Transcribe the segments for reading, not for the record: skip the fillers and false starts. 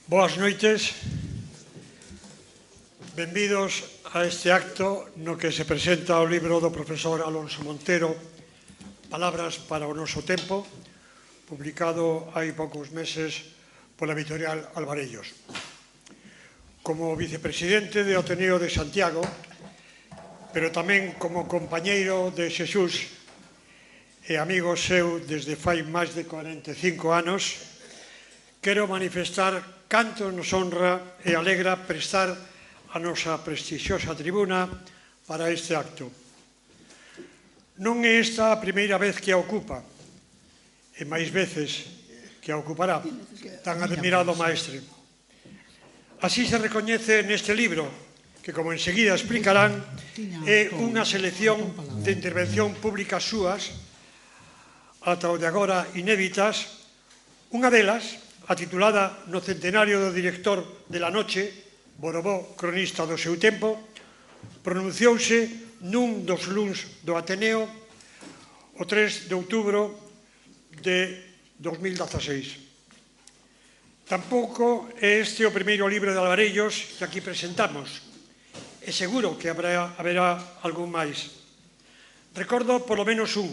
Boas noites, benvidos a este acto no que se presenta o libro do profesor Alonso Montero, Palabras para o noso tempo, publicado hai poucos meses pola editorial Alvarellos. Como vicepresidente do Ateneo de Santiago, pero tamén como compañeiro de Xesús e amigo seu desde fai máis de 45 anos, quero manifestar canto nos honra e alegra prestar a nosa prestixiosa tribuna para este acto. Non é esta a primeira vez que a ocupa, e máis veces que a ocupará, tan admirado maestre. Así se recoñece neste libro, que, como enseguida explicarán, é unha selección de intervención pública súas, ata o de agora inéditas. Unha delas, a titulada No centenario do director de La Noche, Borobó, cronista do seu tempo, pronunciouse nun dos luns do Ateneo o 3 de outubro de 2016. Tampouco é este o primeiro libro de Alvarellos que aquí presentamos, e seguro que haberá algún máis. Recordo polo menos un,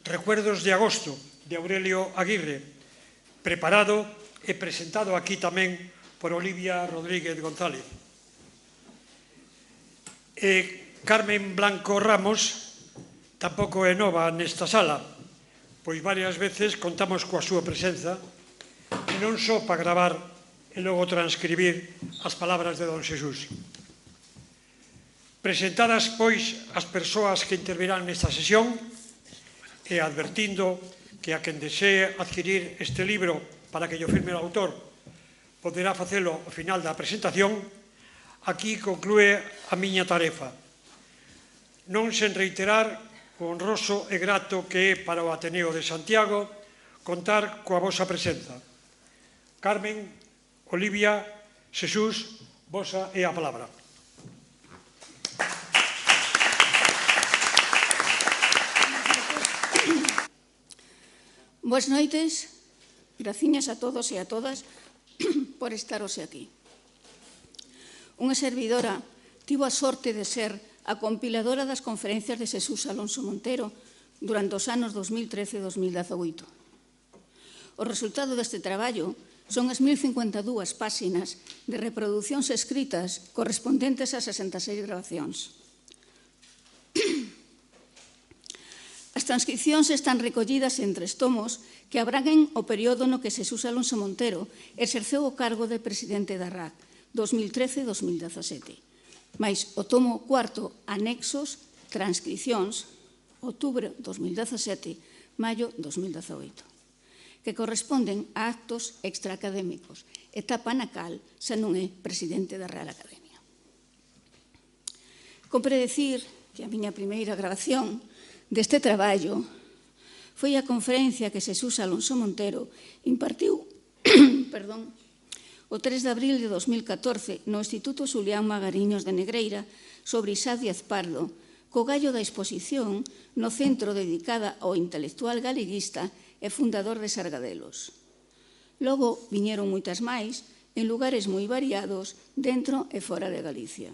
Recuerdos de agosto, de Aurelio Aguirre, preparado e presentado aquí tamén por Olivia Rodríguez González. E Carmen Blanco Ramos tampouco é nova nesta sala, pois varias veces contamos coa súa presenza, e non só para gravar e logo transcribir as palabras de don Xesús. Presentadas, pois, as persoas que intervirán nesta sesión, e advertindo que a quen desee adquirir este libro para que lle firme o autor poderá facelo ao final da presentación, aquí conclúe a miña tarefa. Non sen reiterar o honroso e grato que é para o Ateneo de Santiago contar coa vosa presenza. Carmen, Olivia, Xesús, vosa é a palabra. Boas noites, graciñas a todos e a todas por estar hoxe aquí. Unha servidora tivo a sorte de ser a compiladora das conferencias de Xesús Alonso Montero durante os anos 2013 e 2018. O resultado deste traballo son as 1052 páxinas de reproducións escritas correspondentes a 66 grabacións. As transcripcións están recollidas en 3 tomos que abranguen o período no que Xesús Alonso Montero exerceu o cargo de presidente da RAC, 2013-2017. Mais o tomo cuarto, anexos, transcripcións, outubro 2017, maio 2018, que corresponden a actos extraacadémicos, etapa na cal xa non é presidente da Real Academia. Compre decir que a miña primeira grabación deste traballo foi a conferencia que Xesús Alonso Montero impartiu o 3 de abril de 2014 no Instituto Xulián Magariños de Negreira sobre Isá Díaz Pardo, co gallo da exposición no centro dedicada ao intelectual galeguista e fundador de Sargadelos. Logo viñeron moitas máis en lugares moi variados dentro e fora de Galicia.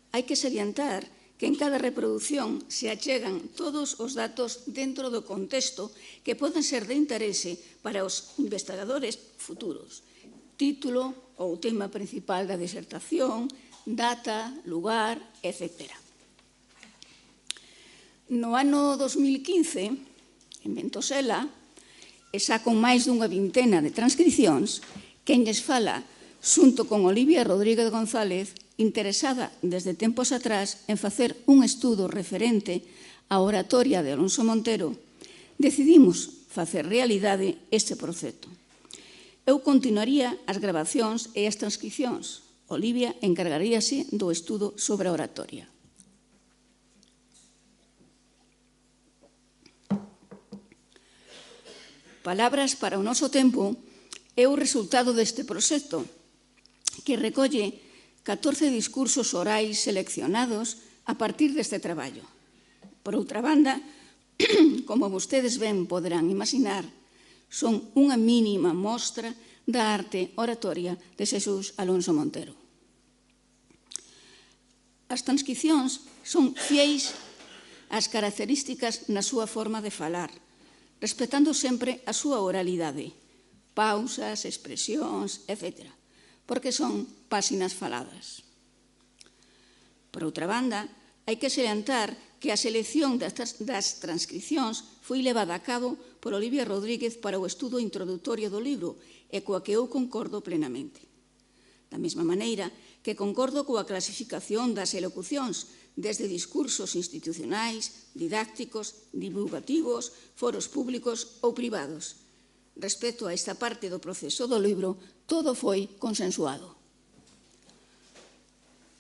Hai que salientar que en cada reproducción se achegan todos os datos dentro do contexto que poden ser de interese para os investigadores futuros. Título ou tema principal da disertación, data, lugar, etc. No ano 2015, en Ventosela, e xa con máis dunha vintena de transcripcións, quen lles fala, xunto con Olivia Rodríguez González, interesada desde tempos atrás en facer un estudo referente á oratoria de Alonso Montero, decidimos facer realidade este proxecto. Eu continuaría as grabacións e as transcripcións. Olivia encargaríase do estudo sobre a oratoria. Palabras para o noso tempo é o resultado deste proxecto, que recolle 14 discursos orais seleccionados a partir deste traballo. Por outra banda, como vostedes ben poderán imaginar, son unha mínima mostra da arte oratoria de Xesús Alonso Montero. As transcricións son fieis ás características na súa forma de falar, respetando sempre a súa oralidade, pausas, expresións, etc., porque son páxinas faladas. Por outra banda, hai que salientar que a selección das transcricións foi levada a cabo por Olivia Rodríguez para o estudo introductorio do libro e coa que eu concordo plenamente. Da mesma maneira que concordo coa clasificación das elocucións desde discursos institucionais, didácticos, divulgativos, foros públicos ou privados. Respecto a esta parte do proceso do libro, todo foi consensuado.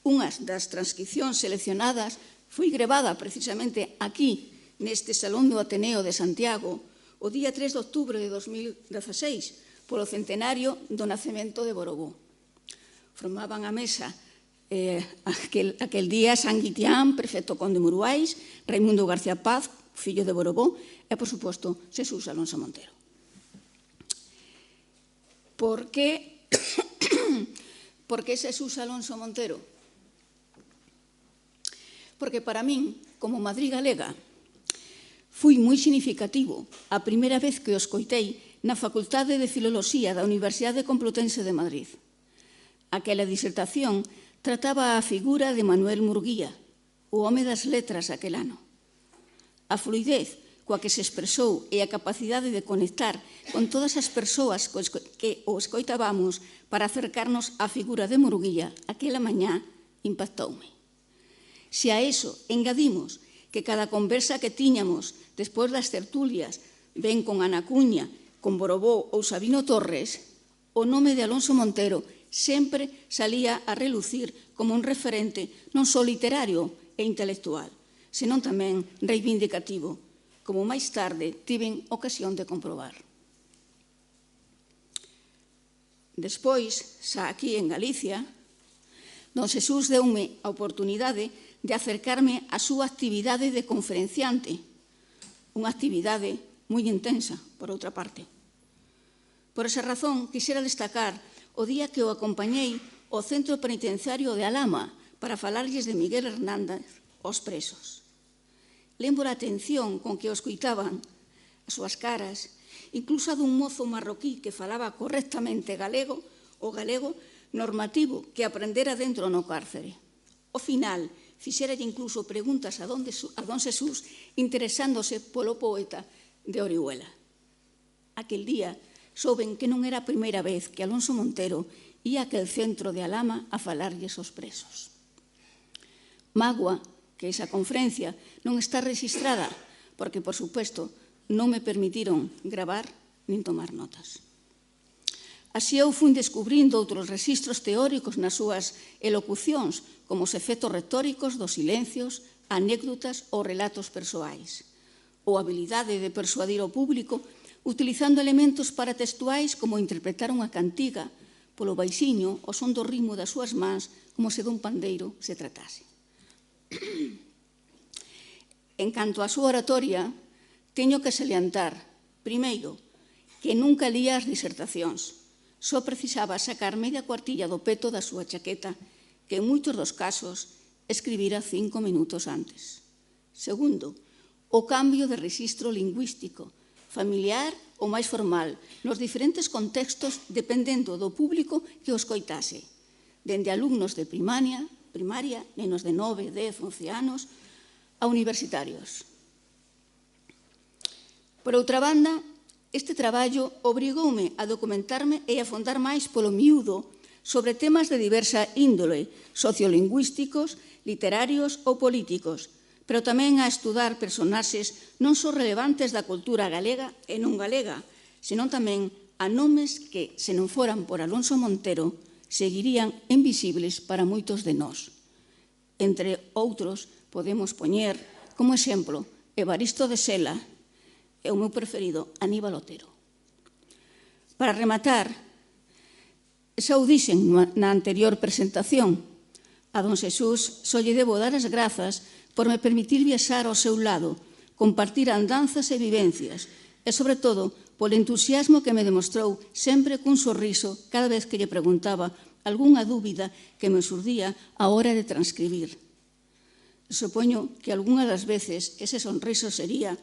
Unhas das transcricións seleccionadas foi gravada precisamente aquí, neste Salón do Ateneo de Santiago, o día 3 de outubro de 2016, polo centenario do nacemento de Borobó. Formaban a mesa aquel día San Guitián, prefecto conde Muruais, Raimundo García Paz, fillo de Borobó, e, por suposto, Xesús Alonso Montero. Por que Xesús Alonso Montero? Porque para min, como Madrid galega, foi moi significativo a primeira vez que o escoitei na Facultade de Filoloxía da Universidade Complutense de Madrid. Aquela disertación trataba a figura de Manuel Murguía, o home das letras aquel ano. A fluidez coa que se expresou e a capacidade de conectar con todas as persoas que o escoitábamos para acercarnos á figura de Murguía aquela mañá impactoume. Se a eso engadimos que cada conversa que tiñamos despois das tertulias, ben con Ana Cuña, con Borobó ou Sabino Torres, o nome de Alonso Montero sempre salía a relucir como un referente non só literario e intelectual, senón tamén reivindicativo, como máis tarde tiven ocasión de comprobar. Despois, xa aquí en Galicia, don Xesús deume a oportunidade de acercarme á súa actividade de conferenciante, unha actividade moi intensa, por outra parte. Por esa razón, quixera destacar o día que o acompañei ao Centro Penitenciario de Alhama para falarlles de Miguel Hernández aos presos. Lembro a atención con que o escoitaban, as súas caras, incluso a dun mozo marroquí que falaba correctamente galego, o galego normativo que aprendera dentro no cárcere. Ao final, fixeralle incluso preguntas a don Xesús interesándose polo poeta de Orihuela. Aquel día souben que non era a primeira vez que Alonso Montero ía a aquel centro de Alhama a falarlles aos presos. Mágoa que esa conferencia non está registrada porque, por suposto, non me permitiron gravar nin tomar notas. Así eu fui descubrindo outros rexistros teóricos nas súas elocucións, como os efectos retóricos dos silencios, anécdotas ou relatos persoais, ou a habilidade de persuadir ao público utilizando elementos paratextuais como interpretar unha cantiga polo baixiño o son do ritmo das súas mans como se dun pandeiro se tratase. En canto á súa oratoria, teño que salientar, primeiro, que nunca lía as disertacións. Só precisaba sacar media cuartilla do peto da súa chaqueta, que en moitos dos casos escribira 5 minutos antes. Segundo, o cambio de rexistro lingüístico, familiar ou máis formal, nos diferentes contextos dependendo do público que o escoitase, dende alumnos de primaria, nenos de 9, 10, 11 anos, a universitarios. Por outra banda, este traballo obrigoume a documentarme e a fondar máis polo miúdo sobre temas de diversa índole, sociolingüísticos, literarios ou políticos, pero tamén a estudar personaxes non só relevantes da cultura galega e non galega, senón tamén a nomes que, se non foran por Alonso Montero, seguirían invisibles para moitos de nós. Entre outros, podemos poñer como exemplo Evaristo de Sela e o meu preferido, Aníbal Otero. Para rematar, xa o dixen na anterior presentación, a don Xesús só lle debo dar as grazas por me permitir viaxar ao seu lado, compartir andanzas e vivencias, e, sobre todo, polo entusiasmo que me demostrou sempre cun sorriso cada vez que lle preguntaba algunha dúbida que me xurdía á hora de transcribir. Supoño que algunha das veces ese sonriso sería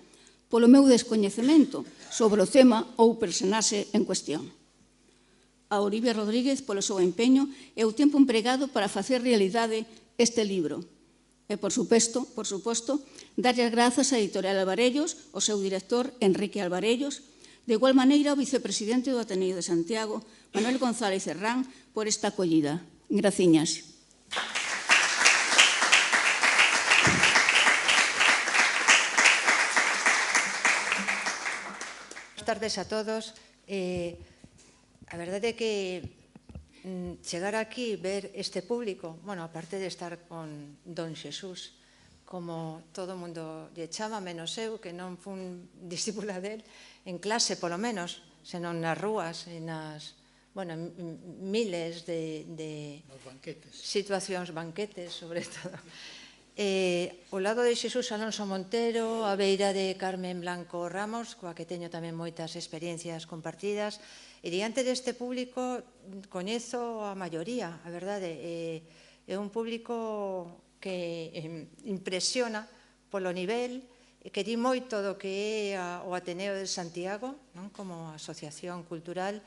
polo meu descoñecemento sobre o tema ou personaxe en cuestión. A Olivia Rodríguez polo seu empeño e o tempo empregado para facer realidade este libro. E, por suposto, darlle as grazas á Editorial Alvarellos, ao seu director Enrique Alvarellos, de igual maneira ao vicepresidente do Ateneo de Santiago, Manuel González Herrán, por esta acollida. Graciñas. Boas tardes a todos. A verdade é que chegar aquí, ver este público, bueno, aparte de estar con Don Xesús, como todo o mundo lle chama, menos eu, que non fun discípula del, en clase, polo menos, senón nas rúas, e nas, bueno, miles de situacións, banquetes, sobre todo. Ao lado de Xesús Alonso Montero, a beira de Carmen Blanco Ramos, coa que teño tamén moitas experiencias compartidas, e diante deste público coñezo a maioría, a verdade, é un público que impresiona polo nivel, que di moito do que é o Ateneo de Santiago, como asociación cultural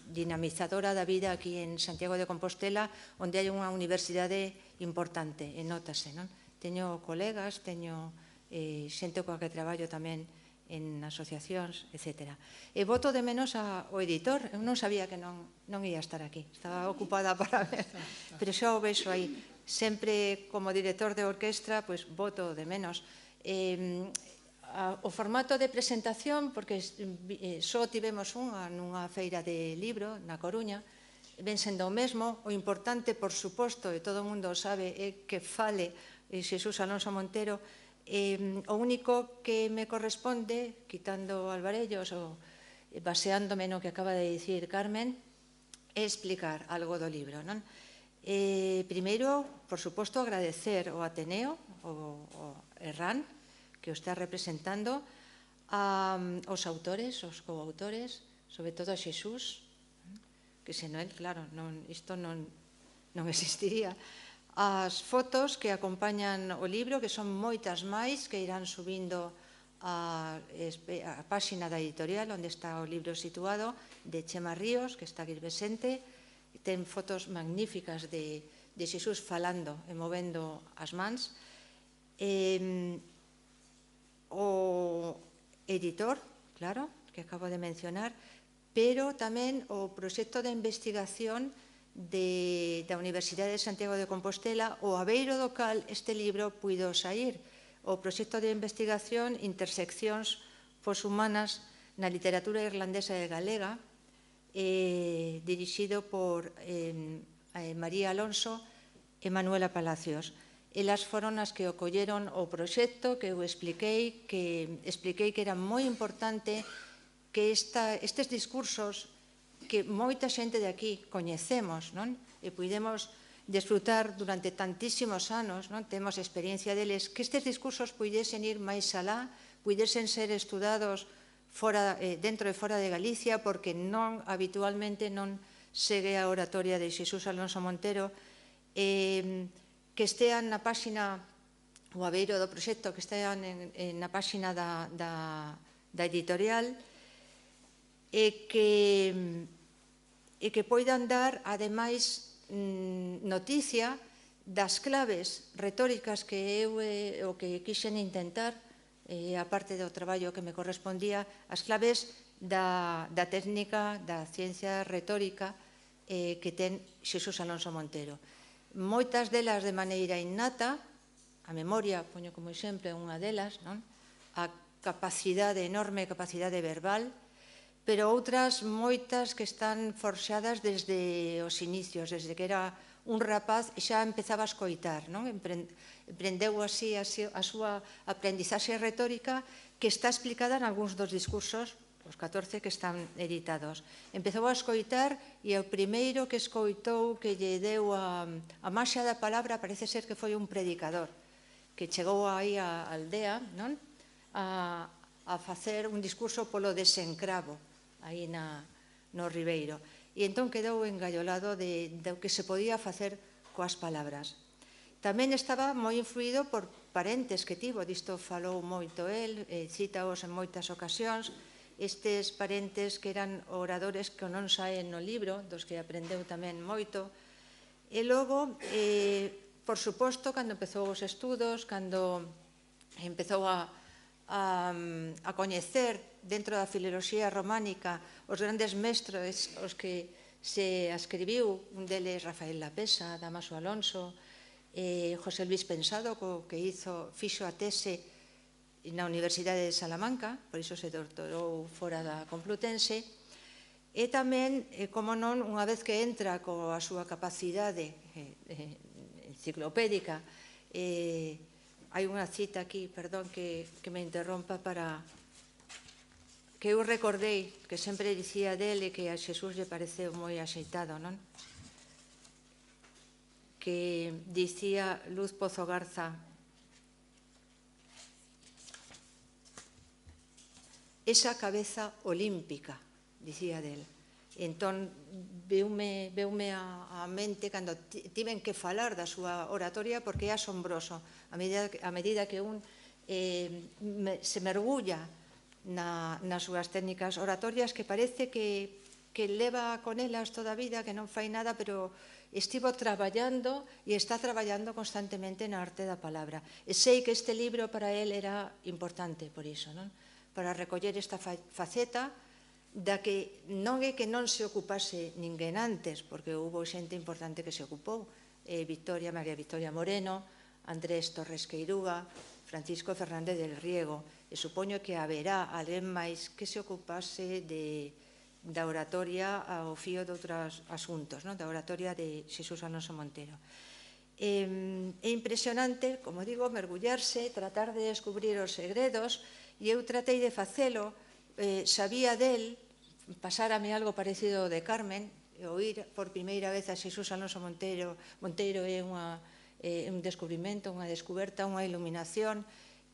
dinamizadora da vida aquí en Santiago de Compostela, onde hai unha universidade importante, e nótase. Teño colegas, teño xente coa que traballo tamén en asociacións, etc. E voto de menos ao editor. Eu non sabía que non ia estar aquí. Estaba ocupada para ver, pero xa o vexo aí. Sempre como director de orquestra, voto de menos. O formato de presentación, porque só tivemos nunha feira de libro na Coruña, ven sendo o mesmo. O importante, por suposto, e todo o mundo sabe, é que fale Xesús Alonso Montero. O único que me corresponde, quitando Alvarellos ou baseándome no que acaba de dicir Carmen, é explicar algo do libro. Primeiro, por suposto, agradecer ao Ateneo, ao Herrán, que o está representando, aos autores, aos coautores, sobre todo a Xesús, que senón el, claro, isto non existiría. As fotos que acompañan o libro, que son moitas máis, que irán subindo a páxina da editorial onde está o libro situado, de Chema Ríos, que está aquí presente. Ten fotos magníficas de Xesús falando e movendo as mans. O editor, claro, que acabo de mencionar, pero tamén o proxecto de investigación da Universidade de Santiago de Compostela, o abeiro do cal este libro puido saír, o proxecto de investigación Interseccións poshumanas na literatura irlandesa e galega, dirixido por María Alonso e Manuela Palacios. Elas foron as que o colleron o proxecto, que eu expliquei que era moi importante que estes discursos que moita xente de aquí coñecemos e puidemos desfrutar durante tantísimos anos, temos experiencia deles, que estes discursos puidesen ir máis alá, puidesen ser estudados dentro e fora de Galicia, porque habitualmente non segue a oratoria de Xesús Alonso Montero, que estean na páxina, o abeiro do proxecto, que estean na páxina da editorial, e que poidan dar, ademais, noticia das claves retóricas que eu o que quixen intentar, a parte do traballo que me correspondía, as claves da técnica, da ciencia retórica que ten Xesús Alonso Montero. Moitas delas de maneira innata, a memoria, poño como exemplo unha delas, a enorme capacidade verbal, pero outras moitas que están forxadas desde os inicios, desde que era un rapaz e xa empezaba a escoitar, emprendeu así a súa aprendizaxe retórica, que está explicada en algúns dos discursos, os 14 que están editados. Empezou a escoitar e o primeiro que escoitou, que lle deu a maxia da palabra, parece ser que foi un predicador, que chegou aí á aldea a facer un discurso polo desencravo aí no Ribeiro. E entón quedou engallolado do que se podía facer coas palabras. Tamén estaba moi influído por parentes que tivo, disto falou moito el, cítaos en moitas ocasións, estes parentes que eran oradores que non saen no libro, dos que aprendeu tamén moito. E logo, por suposto, cando empezou os estudos, cando empezou a coñecer dentro da filoloxía románica os grandes mestres os que se escribiu, un deles Rafael Lapesa, Damaso Alonso, José Luis Pensado, que fixo a tese na Universidade de Salamanca, por iso se doutorou fora da Complutense, e tamén, como non, unha vez que entra coa súa capacidade enciclopédica, hai unha cita aquí, perdón que me interrompa, para que eu recordei, que sempre dicía dele, que a Xesús lle pareceu moi axeitado, non? Que dicía Luz Pozo Garza: esa cabeza olímpica, dicía del. Entón, veume a mente cando tiven que falar da súa oratoria, porque é asombroso a medida que un se mergulla nas súas técnicas oratorias, que parece que leva con elas toda a vida, que non fai nada, pero estivo traballando e está traballando constantemente na arte da palabra. E sei que este libro para él era importante por iso, non? Para recoller esta faceta da que non é que non se ocupase ninguén antes, porque houve xente importante que se ocupou, María Victoria Moreno, Andrés Torres Queiruga, Francisco Fernández del Riego, e supoño que haberá alguén máis que se ocupase da oratoria ao fío de outros asuntos, da oratoria de Xesús Alonso Montero. É impresionante, como digo, mergullarse, tratar de descubrir os segredos, e eu tratei de facelo, sabía del, pasárame algo parecido de Carmen, oír por primeira vez a Xesús Alonso Montero é un descubrimento, unha descoberta, unha iluminación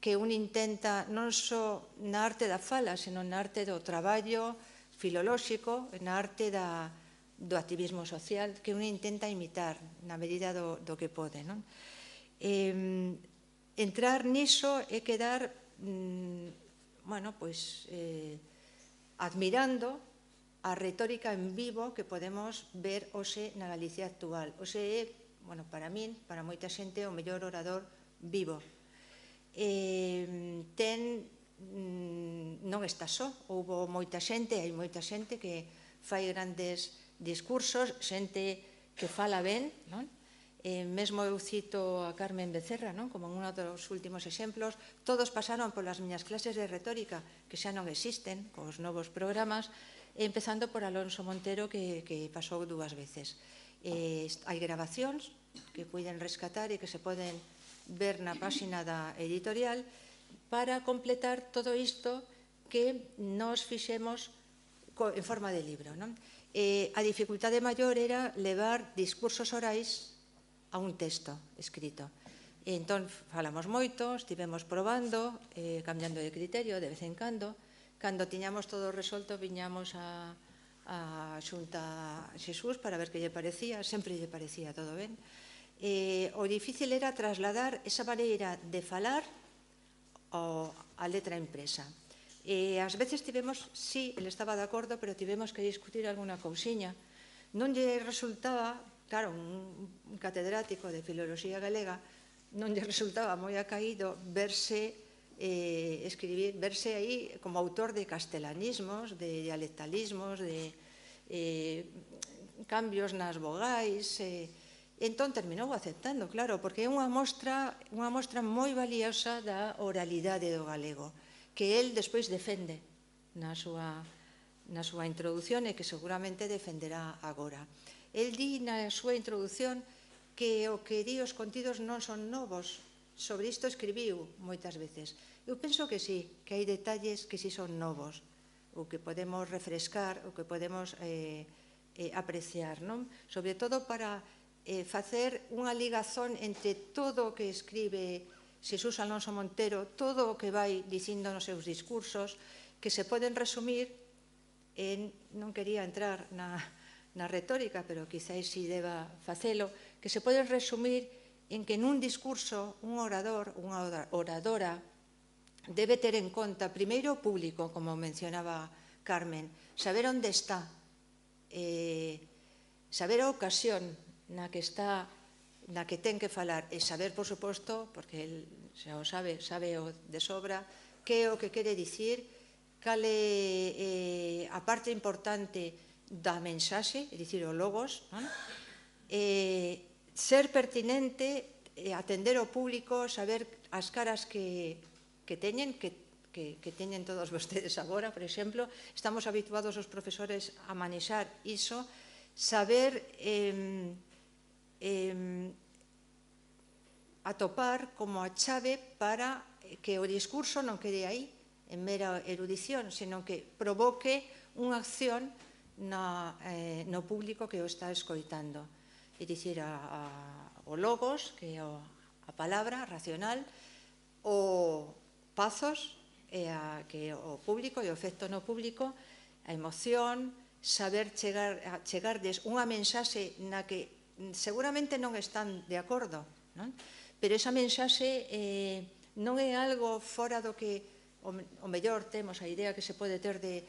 que un intenta non só na arte da fala, senón na arte do traballo filolóxico, na arte do activismo social, que un intenta imitar na medida do que pode. Entrar niso é quedar admirando a retórica en vivo que podemos ver hoxe na Galicia actual. Hoxe é, para min, para moita xente, o mellor orador vivo. Non está só, houve moita xente, hai moita xente que fai grandes discursos, xente que fala ben, non? Mesmo eu cito a Carmen Becerra como un dos últimos exemplos. Todos pasaron polas miñas clases de retórica, que xa non existen, cos novos programas, empezando por Alonso Montero, que pasou 2 veces. Hai grabacións que poden rescatar e que se poden ver na páxina da editorial para completar todo isto que nos fixemos en forma de libro. A dificultade maior era levar discursos orais a un texto escrito. Entón, falamos moito, estivemos probando, cambiando de criterio de vez en cando. Cando tiñamos todo resolto, viñamos a Xunta Xesús para ver que lle parecía, sempre lle parecía todo ben. O difícil era trasladar esa maneira de falar a letra impresa. Ás veces tivemos, sí, ele estaba de acordo, pero tivemos que discutir alguna cousiña. Non lle resultaba, claro, un catedrático de filoloxía galega, non lle resultaba moi acaído verse aí como autor de castelanismos, de dialectalismos, de cambios nas vogais. Entón terminou aceptando, claro, porque é unha mostra moi valiosa da oralidade do galego, que el despois defende na súa introdución e que seguramente defenderá agora. El di na súa introdución que o que di os contidos non son novos. Sobre isto escribiu moitas veces. Eu penso que sí, que hai detalles que sí son novos, o que podemos refrescar, o que podemos apreciar, non? Sobre todo para facer unha ligazón entre todo o que escribe Xesús Alonso Montero, todo o que vai dicindo nos seus discursos, que se poden resumir en, non quería entrar na retórica, pero quizáis si deba facelo, que se poden resumir en que nun discurso un orador, unha oradora, debe ter en conta primeiro o público, como mencionaba Carmen, saber onde está, saber a ocasión na que está, na que ten que falar, e saber, por suposto, porque el xa o sabe o de sobra, que é o que quere dicir, cal é a parte importante da mensaxe, é dicir, o logos, non? Ser pertinente, atender ao público, saber as caras que teñen, que teñen todos vostedes agora, por exemplo, estamos habituados os profesores a manexar iso, saber atopar como a chave para que o discurso non quede aí en mera erudición, senón que provoque unha acción no público que o está escoitando. É dicir, o logos, que é a palabra racional, o pazos, que é o público e o efecto no público, a emoción, saber chegardes unha mensaxe na que seguramente non están de acordo, non? Pero esa mensaxe non é algo fora do que o mellor temos a idea que se pode ter de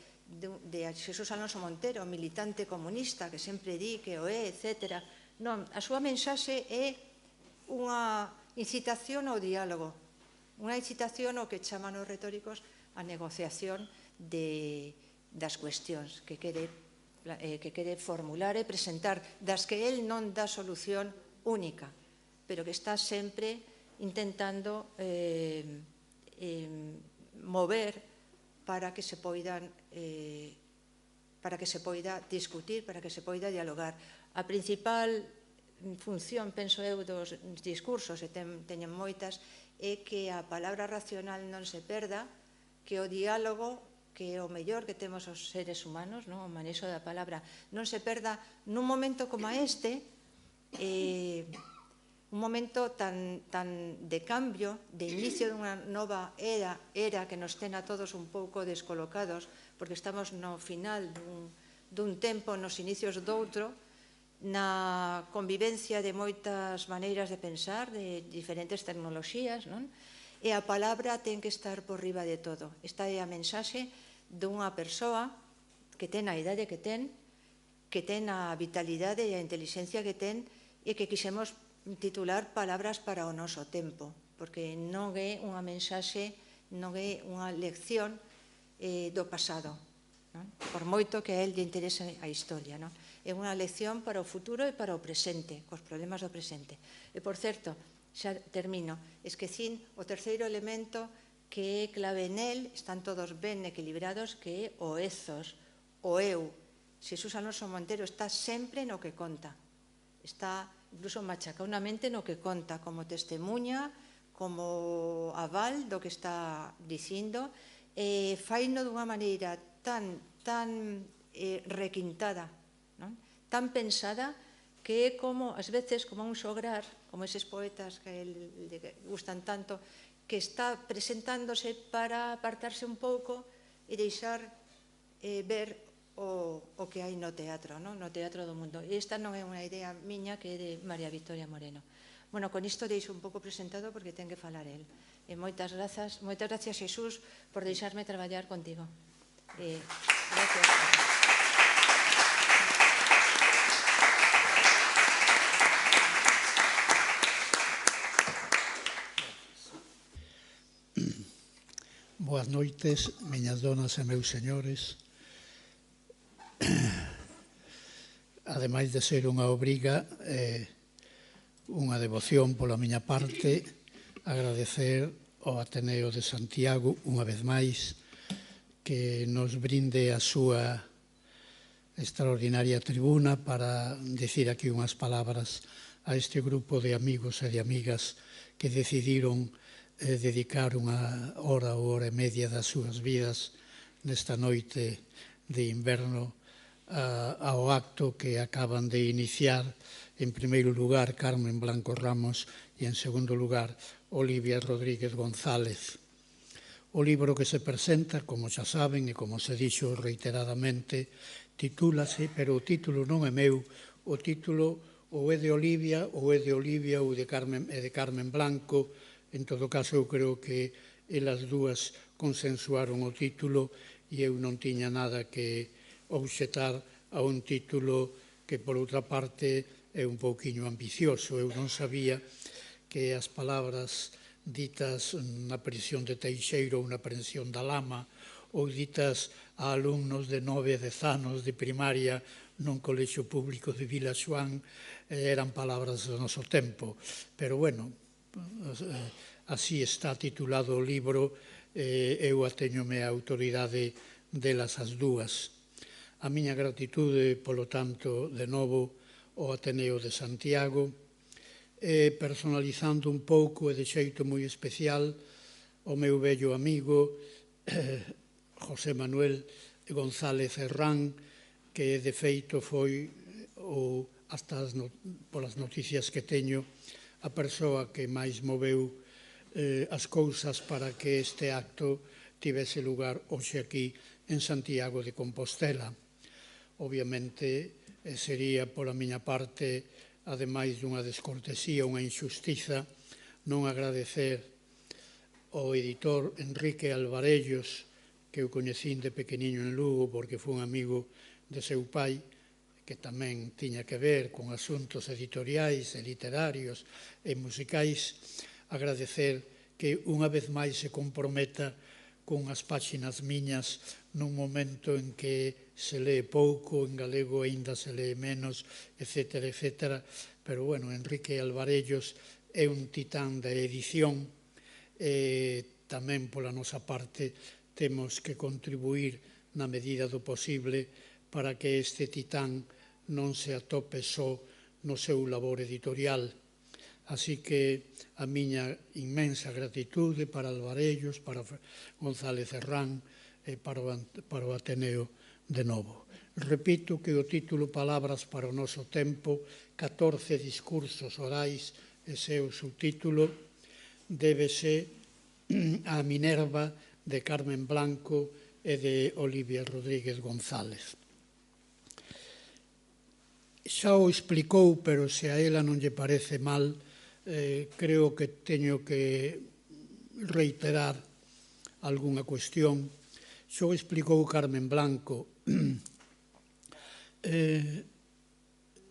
Xesús Alonso Montero, militante comunista, que sempre di que o é, etc. Non, a súa mensaxe é unha incitación ao diálogo, unha incitación ao que chaman os retóricos a negociación das cuestións que quere formular e presentar, das que el non dá solución única, pero que está sempre intentando mover para que se poida discutir, para que se poida dialogar. A principal función, penso eu, dos discursos, e teñen moitas, é que a palabra racional non se perda, que o diálogo, que é o mellor que temos os seres humanos, o manexo da palabra, non se perda nun momento como este, un momento tan de cambio, de inicio dunha nova era que nos ten a todos un pouco descolocados, porque estamos no final dun tempo, nos inicios doutro, na convivencia de moitas maneiras de pensar, de diferentes tecnoloxías, non? E a palabra ten que estar por riba de todo. Esta é a mensaxe dunha persoa que ten a idade que ten a vitalidade e a inteligencia que ten, e que quixemos titular Palabras para o noso tempo, porque non é unha mensaxe, non é unha lección do pasado, por moito que a él lle interese a historia. É unha lección para o futuro e para o presente, cos problemas do presente. E, por certo, xa termino, esquecín o terceiro elemento que é clave nel, están todos ben equilibrados, que é o ethos, o eu. Xesús Alonso Montero está sempre no que conta, está incluso machacaunamente no que conta, como testemunha, como aval do que está dicindo, faino dunha maneira tan requintada, tan pensada, que é como, ás veces, como un xograr, como eses poetas que le gustan tanto, que está presentándose para apartarse un pouco e deixar ver o que hai no teatro do mundo. E esta non é unha idea miña, que é de María Victoria Moreno. Bueno, con isto deixo un pouco presentado porque ten que falar el. E moitas grazas, Xesús, por deixarme traballar contigo. Gracias. Boas noites, miñas donas e meus señores. Ademais de ser unha obriga, unha devoción pola miña parte, agradecer ao Ateneo de Santiago unha vez máis que nos brinde a súa extraordinaria tribuna para dicir aquí unhas palabras a este grupo de amigos e de amigas que decidiron dedicar unha hora ou hora e media das súas vidas nesta noite de inverno ao acto que acaban de iniciar, en primeiro lugar, Carmen Blanco Ramos, e en segundo lugar, Olivia Rodríguez González. O libro que se presenta, como xa saben e como se dixo reiteradamente, titúlase, pero o título non é meu, o título ou é de Olivia ou é de Olivia ou de Carmen Blanco. En todo caso, eu creo que elas dúas consensuaron o título e eu non tiña nada que obxetar a un título que, por outra parte, é un pouquiño ambicioso. Eu non sabía que as palabras ditas na prisión de Teixeiro ou na prisión da Lama ou ditas a alumnos de 9 e 10 anos de primaria nun colexio público de Vila Xoán eran palabras do noso tempo. Pero, bueno, así está titulado o libro, eu ateñome a autoridade delas as dúas. A miña gratitude, polo tanto, de novo, ao Ateneo de Santiago, personalizando un pouco e de xeito moi especial o meu vello amigo José Manuel González Herrán, que de feito foi, hasta polas noticias que teño, a persoa que máis moveu as cousas para que este acto tivese lugar hoxe aquí en Santiago de Compostela. Obviamente, sería pola miña parte, ademais dunha descortesía, unha injustiza, non agradecer ao editor Enrique Alvarellos, que eu coñecín de pequeniño en Lugo porque foi un amigo de seu pai, que tamén tiña que ver con asuntos editoriais e literarios e musicais, agradecer que unha vez máis se comprometa con as páxinas miñas nun momento en que se lee pouco, en galego aínda se lee menos, etcétera, etcétera. Pero, bueno, Enrique Alvarellos é un titán da edición e tamén pola nosa parte temos que contribuir na medida do posible para que este titán non se atope só no seu labor editorial. Así que a miña inmensa gratitude para Alvarellos, para González Herrán e para o Ateneo de novo. Repito que o título Palabras para o noso tempo, 14 discursos orais e seu subtítulo, débese a Minerva de Carmen Blanco e de Olivia Rodríguez González. Xa o explicou, pero se a ela non lle parece mal, creo que teño que reiterar algunha cuestión. Xa o explicou Carmen Blanco.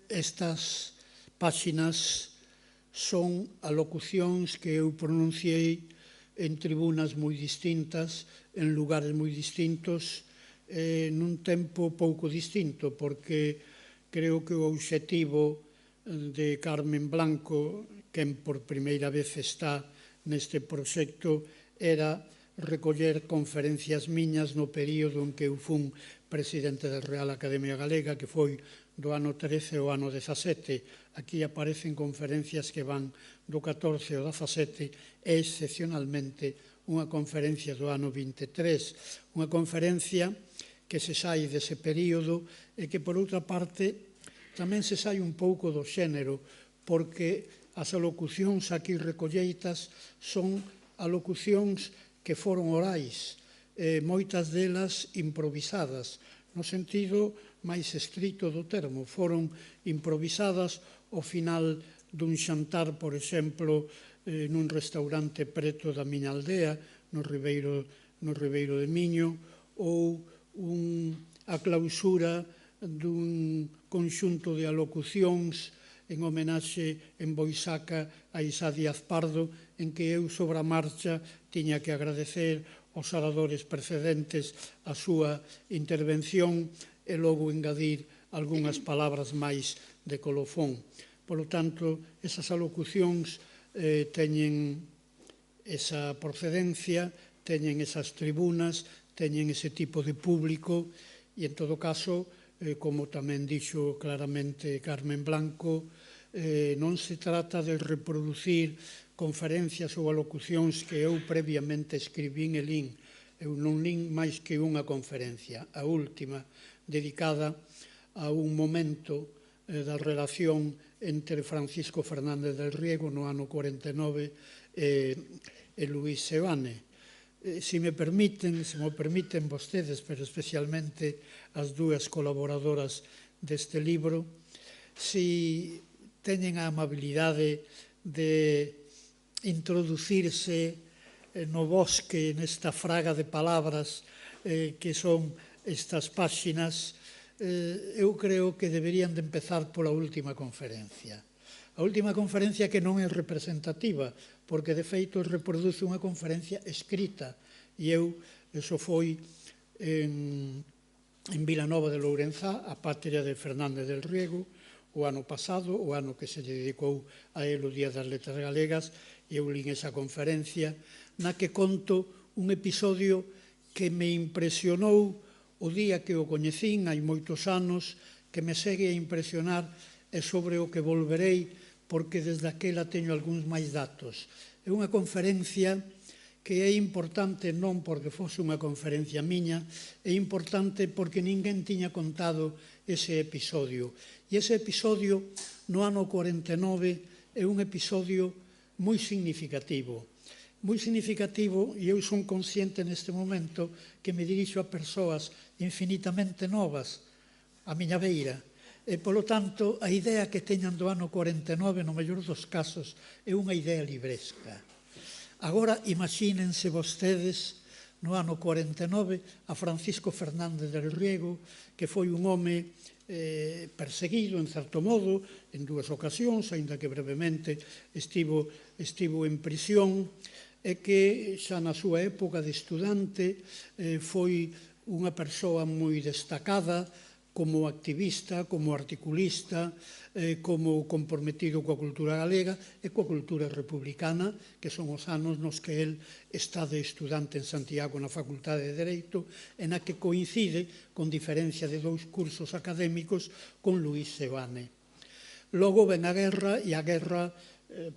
Estas páxinas son alocucións que eu pronunciei en tribunas moi distintas, en lugares moi distintos, nun tempo pouco distinto, porque creo que o obxectivo de Carmen Blanco, quen por primeira vez está neste proxecto, era recoller conferencias miñas no período en que eu fun presidente da Real Academia Galega, que foi do ano 13 ao ano 17. Aquí aparecen conferencias que van do 14 ao 17 e, excepcionalmente, unha conferencia do ano 23. Unha conferencia que se sai dese período e que, por outra parte, tamén se sai un pouco do xénero, porque as alocucións aquí recolleitas son alocucións que foron orais, moitas delas improvisadas, no sentido máis estrito do termo. Foron improvisadas ao final dun xantar, por exemplo, nun restaurante preto da miña aldea, no Ribeiro de Miño, ou a clausura dun conxunto de alocucións en homenaxe en Boisaca a Isá Díaz Pardo, en que eu sobre a marcha tiña que agradecer aos oradores precedentes a súa intervención e logo engadir algunhas palabras máis de colofón. Por lo tanto, esas alocucións teñen esa procedencia, teñen esas tribunas, teñen ese tipo de público e, en todo caso, como tamén dixo claramente Carmen Blanco, non se trata de reproducir conferencias ou alocucións que eu previamente escribín e lín. Eu non lín máis que unha conferencia, a última, dedicada a un momento da relación entre Francisco Fernández del Riego no ano 49 e Luís Seoane. Se me permiten vostedes, pero especialmente as dúas colaboradoras deste libro, se teñen a amabilidade de introducirse no bosque, nesta fraga de palabras que son estas páxinas, eu creo que deberían de empezar pola última conferencia. A última conferencia que non é representativa, porque de feito reproduce unha conferencia escrita, e eso foi en Vilanova de Lourenzá, a patria de Fernández del Riego, o ano pasado, o ano que se dedicou a él o Día das Letras Galegas, e eu lín esa conferencia na que conto un episodio que me impresionou o día que o coñecín, hai moitos anos, que me segue a impresionar e sobre o que volverei, porque desde aquela teño algúns máis datos. É unha conferencia que é importante non porque fose unha conferencia miña, é importante porque ninguén tiña contado ese episodio. E ese episodio, no ano 49, é un episodio moi significativo. Moi significativo, e eu son consciente neste momento que me dirixo a persoas infinitamente novas, a miña beira. E, polo tanto, a idea que teñan do ano 49, no mellor dos casos, é unha idea libresca. Agora, imagínense vostedes, no ano 49, a Francisco Fernández del Riego, que foi un home perseguido, en certo modo, en dúas ocasións, aínda que brevemente estivo en prisión, e que xa na súa época de estudante foi unha persoa moi destacada como activista, como articulista, como comprometido coa cultura galega e coa cultura republicana, que son os anos nos que el está de estudante en Santiago na Facultade de Dereito, e na que coincide, con diferencia de 2 cursos académicos, con Luís Seoane. Logo ven a guerra, e a guerra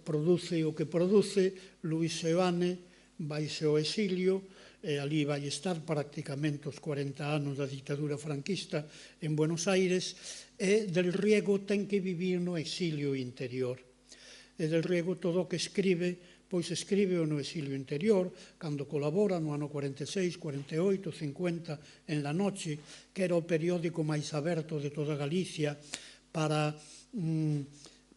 produce o que produce. Luís Seoane vaise ao exilio, e ali vai estar prácticamente os 40 anos da dictadura franquista en Buenos Aires, e Del Riego ten que vivir no exilio interior. E Del Riego todo o que escribe, pois escribe no exilio interior, cando colabora no ano 46, 48, 50 en La Noche, que era o periódico máis aberto de toda Galicia para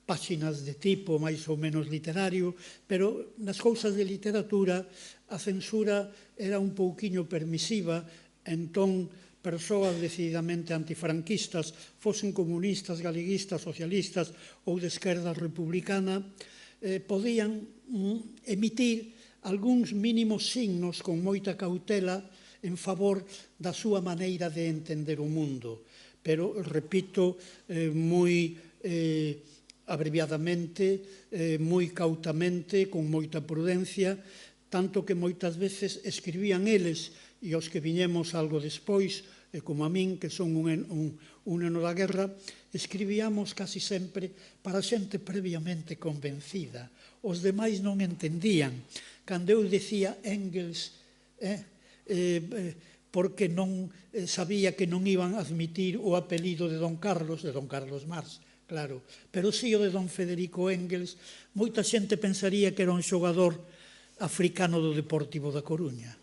páxinas de tipo máis ou menos literario, pero nas cousas de literatura a censura era un pouquiño permisiva, entón persoas decididamente antifranquistas, fosen comunistas, galeguistas, socialistas ou de esquerda republicana, podían emitir algúns mínimos signos con moita cautela en favor da súa maneira de entender o mundo. Pero, repito, moi abreviadamente, moi cautamente, con moita prudencia, tanto que moitas veces escribían eles, e os que viñemos algo despois, como a min, que son un neno da guerra, escribíamos casi sempre para xente previamente convencida. Os demais non entendían. Cando eu decía Engels, porque non sabía que non iban a admitir o apelido de Don Carlos Marx, claro, pero si o de Don Federico Engels, moita xente pensaría que era un xogador africano do Deportivo da Coruña.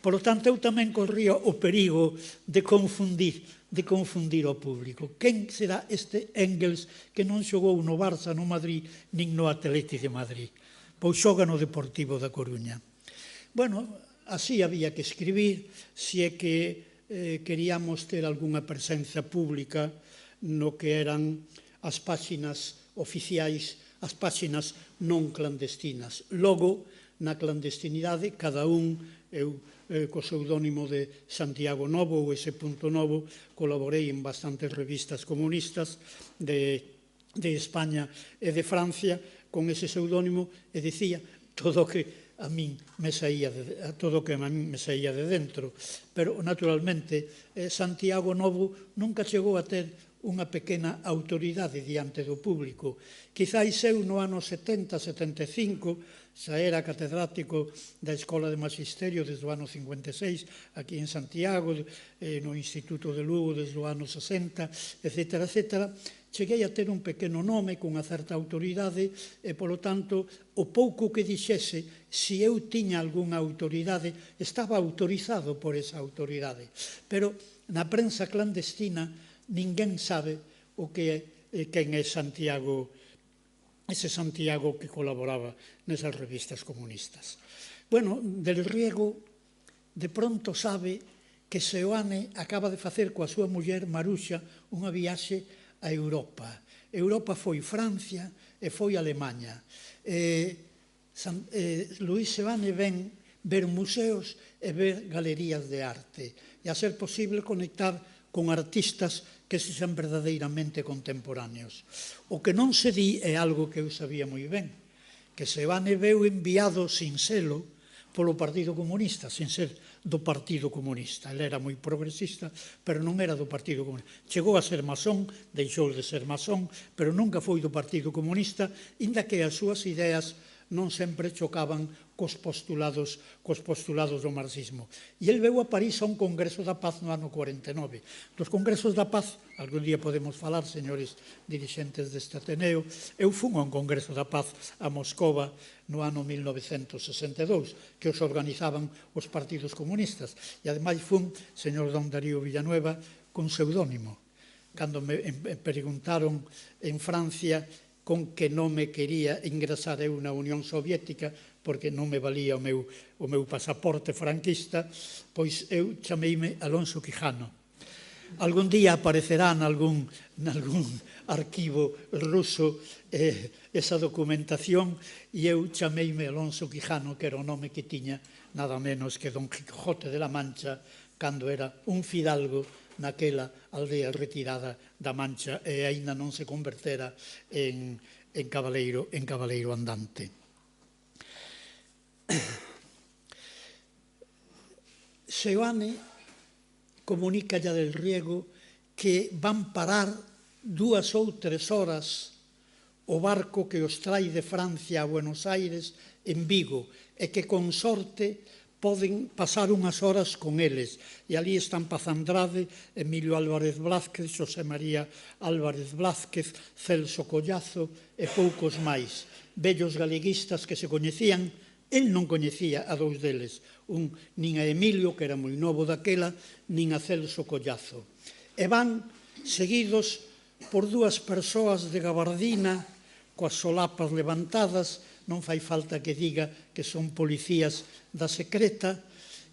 Por lo tanto, eu tamén corría o perigo de confundir o público. Quen será este Engels que non xogou no Barça, no Madrid, nin no Atlético de Madrid? Pois xoga no Deportivo da Coruña. Bueno, así había que escribir, se é que queríamos ter algunha presencia pública no que eran as páxinas oficiais, as páxinas non clandestinas. Logo, na clandestinidade, cada un, eu co pseudónimo de Santiago Novo ou ese punto novo, colaborei en bastantes revistas comunistas de España e de Francia con ese pseudónimo, e dicía todo o que a min me saía de dentro. Pero, naturalmente, Santiago Novo nunca chegou a ter unha pequena autoridade diante do público. Quizais eu no ano 70, 75, xa era catedrático da Escola de Magisterio desde o ano 56, aquí en Santiago, no Instituto de Lugo desde o ano 60, etc., etc., cheguei a ter un pequeno nome cunha certa autoridade e, polo tanto, o pouco que dixese, se eu tiña algunha autoridade, estaba autorizado por esa autoridade. Pero na prensa clandestina ninguén sabe o que quen é Santiago, ese Santiago que colaboraba nesas revistas comunistas. Bueno, Del Riego de pronto sabe que Seoane acaba de facer coa súa muller Maruxa unha viaxe a Europa. Europa foi Francia e foi Alemanha. Luís Seoane ven ver museos e ver galerías de arte e, a ser posible, conectar con artistas que sexan verdadeiramente contemporáneos. O que non se di é algo que eu sabía moi ben, que Seoane veu enviado sin selo polo Partido Comunista, sin ser do Partido Comunista. Ele era moi progresista, pero non era do Partido Comunista. Chegou a ser masón, deixou de ser masón, pero nunca foi do Partido Comunista, inda que as súas ideas non sempre chocaban cos postulados do marxismo. E el veu a París a un Congreso da Paz no ano 49. Dos Congresos da Paz, algún día podemos falar, señores dirixentes deste Ateneo, eu fun a un Congreso da Paz a Moscova no ano 1962, que os organizaban os partidos comunistas. E ademais fun, señor don Darío Villanueva, con pseudónimo. Cando me preguntaron en Francia con que non me quería ingresar eu na Unión Soviética, porque non me valía o meu pasaporte franquista, pois eu chameime Alonso Quijano. Algún día aparecerá nalgún arquivo ruso esa documentación e eu chameime Alonso Quijano, que era o nome que tiña nada menos que don Quijote de la Mancha cando era un fidalgo naquela aldea retirada da Mancha e aínda non se convertera en cabaleiro andante. Seoane comunica a Del Riego que van parar 2 ou 3 horas o barco que os trai de Francia a Buenos Aires en Vigo e que con sorte poden pasar unhas horas con eles. E ali están Paz Andrade, Emilio Álvarez Blázquez, Xosé María Álvarez Blázquez, Celso Collazo e poucos máis. Vellos galeguistas que se coñecían. El non coñecía a 2 deles, nin a Emilio, que era moi novo daquela, nin a Celso Collazo. E van seguidos por 2 persoas de gabardina, coas solapas levantadas, non fai falta que diga que son policías da secreta,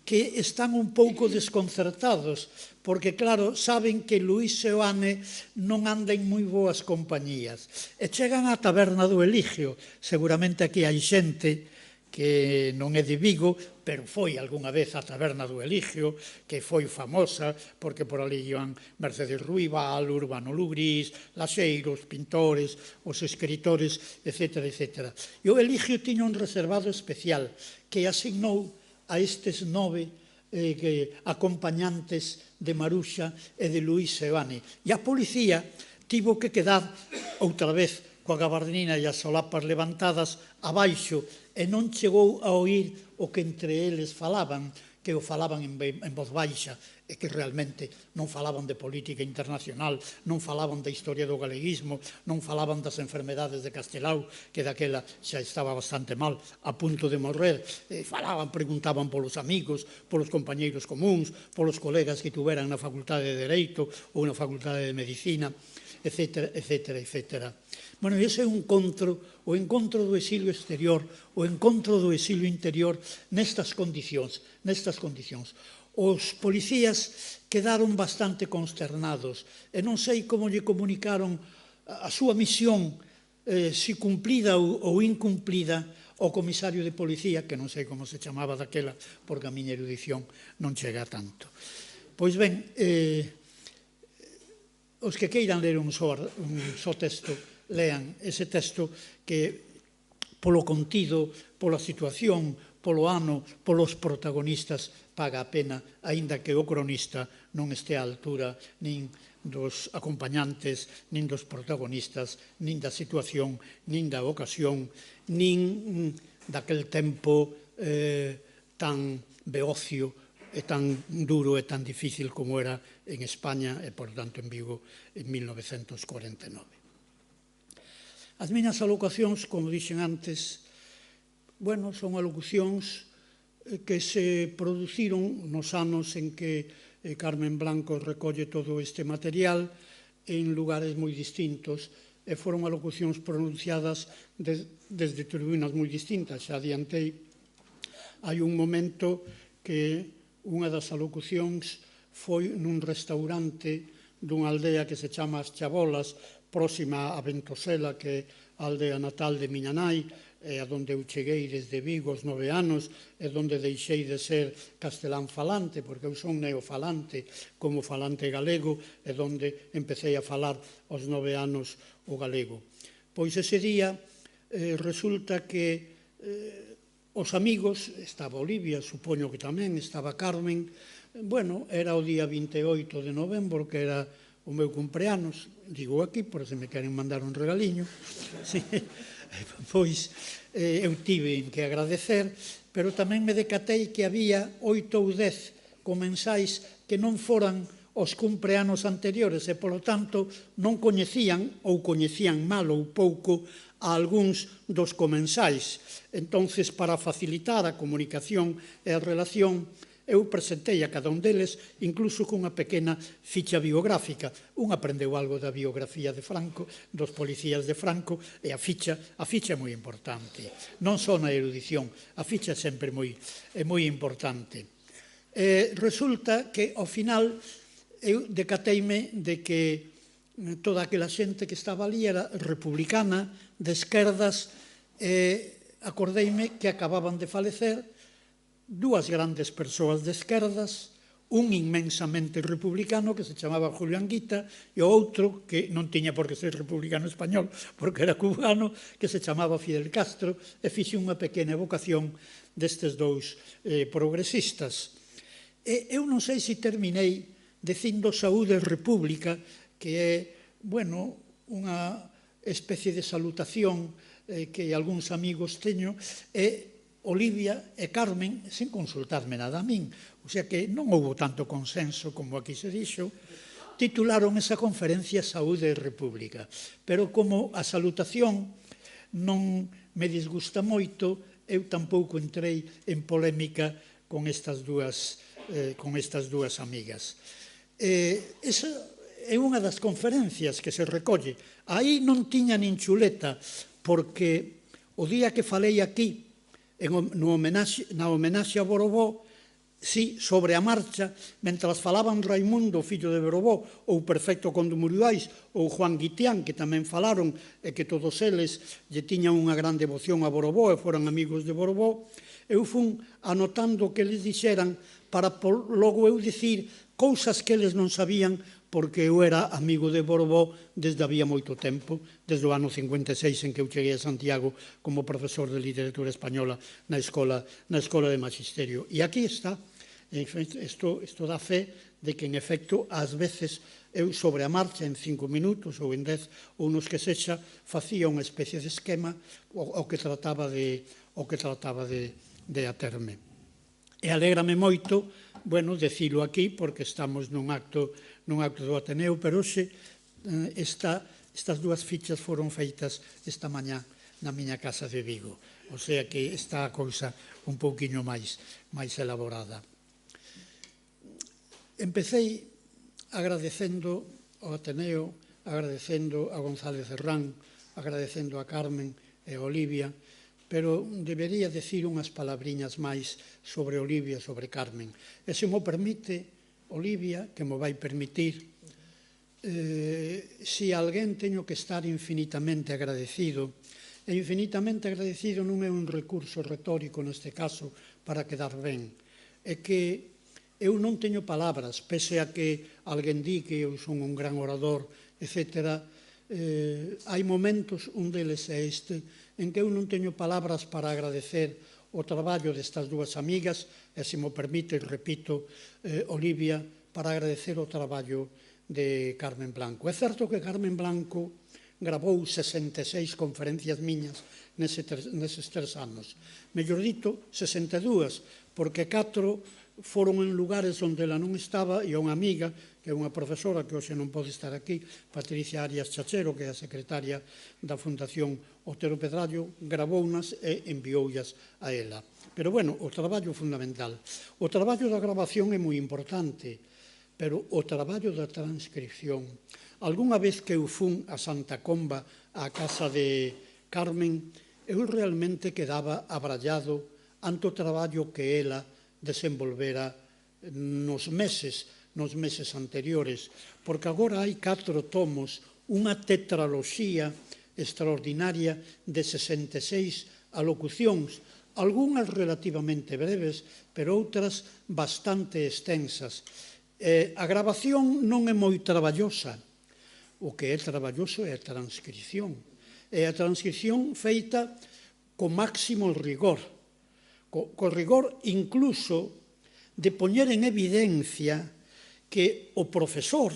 que están un pouco desconcertados, porque, claro, saben que Luís Seoane non anda en moi boas compañías. E chegan á taberna do Eligio. Seguramente aquí hai xente que non é de Vigo, pero foi algunha vez a taberna do Eligio, que foi famosa, porque por ali iban Mercedes Ruibal, Urbano Lugrís, laxeiros, pintores, os escritores, etc. etc. E o Eligio tiña un reservado especial que asignou a estes 9 acompañantes de Maruxa e de Luís Seoane. E a policía tivo que quedar outra vez coa gabardina e as solapas levantadas abaixo e non chegou a oír o que entre eles falaban, que o falaban en voz baixa e que realmente non falaban de política internacional, non falaban da historia do galeguismo, non falaban das enfermedades de Castelao, que daquela xa estaba bastante mal, a punto de morrer. Falaban, preguntaban polos amigos, polos compañeiros comuns, polos colegas que tuveran na Facultade de Dereito ou na Facultade de Medicina, etc. etc. etc. Bueno, ese é o encontro do exilio exterior, o encontro do exilio interior nestas condicións. Os policías quedaron bastante consternados e non sei como lle comunicaron a súa misión, si cumplida ou incumplida, ao comisario de policía, que non sei como se chamaba daquela, porque a miña erudición non chega a tanto. Pois ben, os que queiran ler un só texto, lean ese texto que polo contido, pola situación, polo ano, polos protagonistas, paga a pena, aínda que o cronista non este á altura nin dos acompañantes, nin dos protagonistas, nin da situación, nin da ocasión, nin daquel tempo tan beocio tan duro e tan difícil como era en España e, por tanto, en Vigo en 1949. As miñas alocucións, como dixen antes, son alocucións que se produciron nos anos en que Carmen Blanco recolle todo este material en lugares moi distintos e foron alocucións pronunciadas desde tribunas moi distintas. Xa adiantei, hai un momento que unha das alocucións foi nun restaurante dunha aldea que se chama As Chabolas, próxima a Ventosela, que é a aldea natal de miña nai, a donde eu cheguei desde Vigo aos 9 anos, e donde deixei de ser castelán falante, porque eu son neofalante como falante galego, e donde empecé a falar aos 9 anos o galego. Pois ese día resulta que os amigos, estaba Olivia, supoño que tamén, estaba Carmen, era o día 28 de novembro, que era o meu cumpleanos, digo aquí, por se me queren mandar un regaliño, pois eu tive que agradecer, pero tamén me decatei que había 8 ou 10 comensais que non foran os cumpleanos anteriores e, polo tanto, non coñecían ou coñecían mal ou pouco a algúns dos comensais. Entonces, para facilitar a comunicación e a relación, eu presentei a cada un deles, incluso cunha pequena ficha biográfica. Un aprendeu algo da biografía de Franco, dos policías de Franco, e a ficha é moi importante. Non só na erudición, a ficha é sempre moi importante. Resulta que, ao final, eu decateime de que toda aquela xente que estaba ali era republicana, de esquerdas, e acordeime que acababan de falecer dúas grandes persoas de esquerdas, un inmensamente republicano que se chamaba Julio Anguita e o outro que non tiña por que ser republicano español porque era cubano, que se chamaba Fidel Castro, e fixe unha pequena evocación destes dous progresistas. Eu non sei se terminei dicindo Saúde República, que é, unha especie de salutación que algúns amigos teño, e Olivia e Carmen, sen consultarme nada a min, o sea que non houbo tanto consenso como aquí se dixo, titularon esa conferencia Saúde e República. Pero como a salutación non me disgusta moito, eu tampouco entrei en polémica con estas dúas amigas. Esa é unha das conferencias que se recolle. Aí non tiña nin chuleta, porque o día que falei aquí, na homenaxe a Borobó, si, sobre a marcha, mentras falaban Raimundo, fillo de Borobó, ou Perfecto Conde Muriáis, ou Juan Guitián, que tamén falaron, e que todos eles lle tiñan unha gran devoción a Borobó e foran amigos de Borobó, eu fun anotando o que eles dixeran para logo eu dicir cousas que eles non sabían, porque eu era amigo de Borobó desde había moito tempo, desde o ano 56 en que eu cheguei a Santiago como profesor de literatura española na Escola de Magisterio. E aquí está, isto dá fe de que, en efecto, ás veces eu sobre a marcha en 5 minutos ou en 10 ou nos que sexa, facía unha especie de esquema ao que trataba de aterme. E alégrame moito, decilo aquí, porque estamos nun acto do Ateneo, pero hoxe estas dúas fichas foron feitas esta mañá na miña casa de Vigo. O sea que está a cousa un pouquiño máis elaborada. Empecei agradecendo ao Ateneo, agradecendo a González Herrán, agradecendo a Carmen e a Olivia, pero debería decir unhas palabriñas máis sobre Olivia e sobre Carmen. E se mo permite, Olivia, que mo vai permitir, se alguén teño que estar infinitamente agradecido, e infinitamente agradecido non é un recurso retórico neste caso para quedar ben, é que eu non teño palabras, pese a que alguén di que eu son un gran orador, etc. Hai momentos, un deles é este, en que eu non teño palabras para agradecer o traballo destas dúas amigas, e se mo permite, repito, Olivia, para agradecer o traballo de Carmen Blanco. É certo que Carmen Blanco gravou 66 conferencias miñas neses 3 anos. Mellor dito, 62, porque 4 foron en lugares onde ela non estaba e unha amiga, que é unha profesora que hoxe non pode estar aquí, Patricia Arias Chachero, que é a secretaria da Fundación Otero Pedrallo, gravounas e envioulas a ela. Pero, bueno, o traballo fundamental. O traballo da grabación é moi importante, pero o traballo da transcripción. Algúnha vez que eu fun a Santa Comba, á casa de Carmen, eu realmente quedaba abrallado ante o traballo que ela desenvolvera nos meses anteriores, porque agora hai 4 tomos, unha tetraloxía extraordinaria de 66 alocucións, algunhas relativamente breves, pero outras bastante extensas. A grabación non é moi traballosa, o que é traballoso é a transcripción. É a transcripción feita co máximo rigor, co rigor incluso de poñer en evidencia que o profesor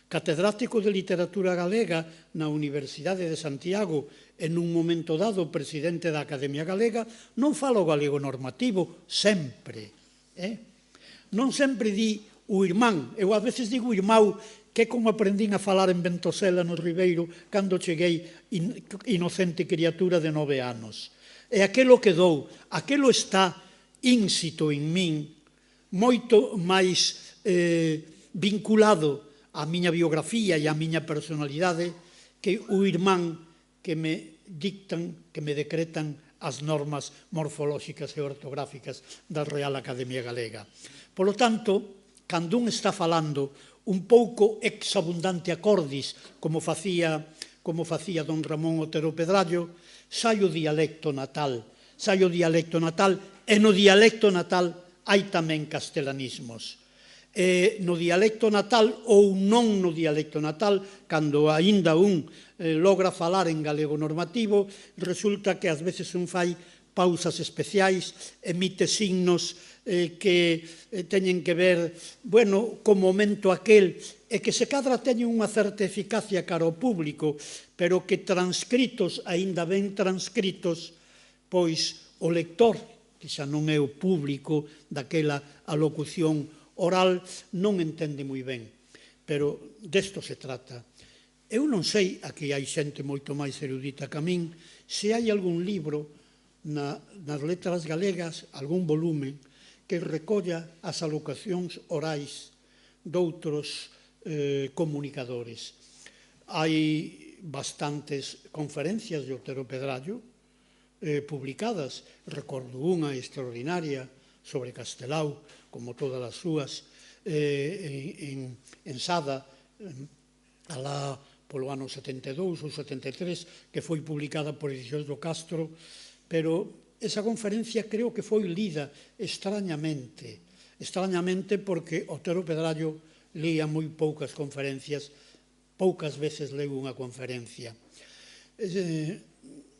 catedrático de literatura galega na Universidade de Santiago, en un momento dado presidente da Academia Galega, non fala o galego normativo sempre. Non sempre di o irmán, eu ás veces digo irmão, que é como aprendín a falar en Ventosela no Ribeiro cando cheguei inocente criatura de 9 anos. E aquelo que dou, aquelo está ínsito en min, moito máis vinculado á miña biografía e á miña personalidade que o irmán que me dictan, que me decretan as normas morfolóxicas e ortográficas da Real Academia Galega. Por lo tanto, cando un está falando un pouco exabundante a cordis, como facía don Ramón Otero Pedrallo, sai o dialecto natal, e no dialecto natal hai tamén castelanismos. No dialecto natal ou non no dialecto natal, cando aínda un logra falar en galego normativo, resulta que ás veces un fai pausas especiais, emite signos que teñen que ver, bueno, co momento aquel, e que se cadra teñen unha certa eficacia cara ao público, pero que transcritos, aínda ben transcritos, pois o lector, que xa non é o público daquela alocución oral, non entende moi ben. Pero desto se trata. Eu non sei, aquí hai xente moito máis erudita que a min, se hai algún libro nas letras galegas, algún volume, que recolla as alocucións orais doutros comunicadores. Hai bastantes conferencias de Otero Pedrallo publicadas, recordo unha extraordinaria sobre Castelao, como todas as súas, en Sada, alá polo ano 72 ou 73, que foi publicada por Edicións do Castro, pero esa conferencia creo que foi lida extrañamente porque Otero Pedrallo lía moi poucas conferencias, poucas veces leu unha conferencia.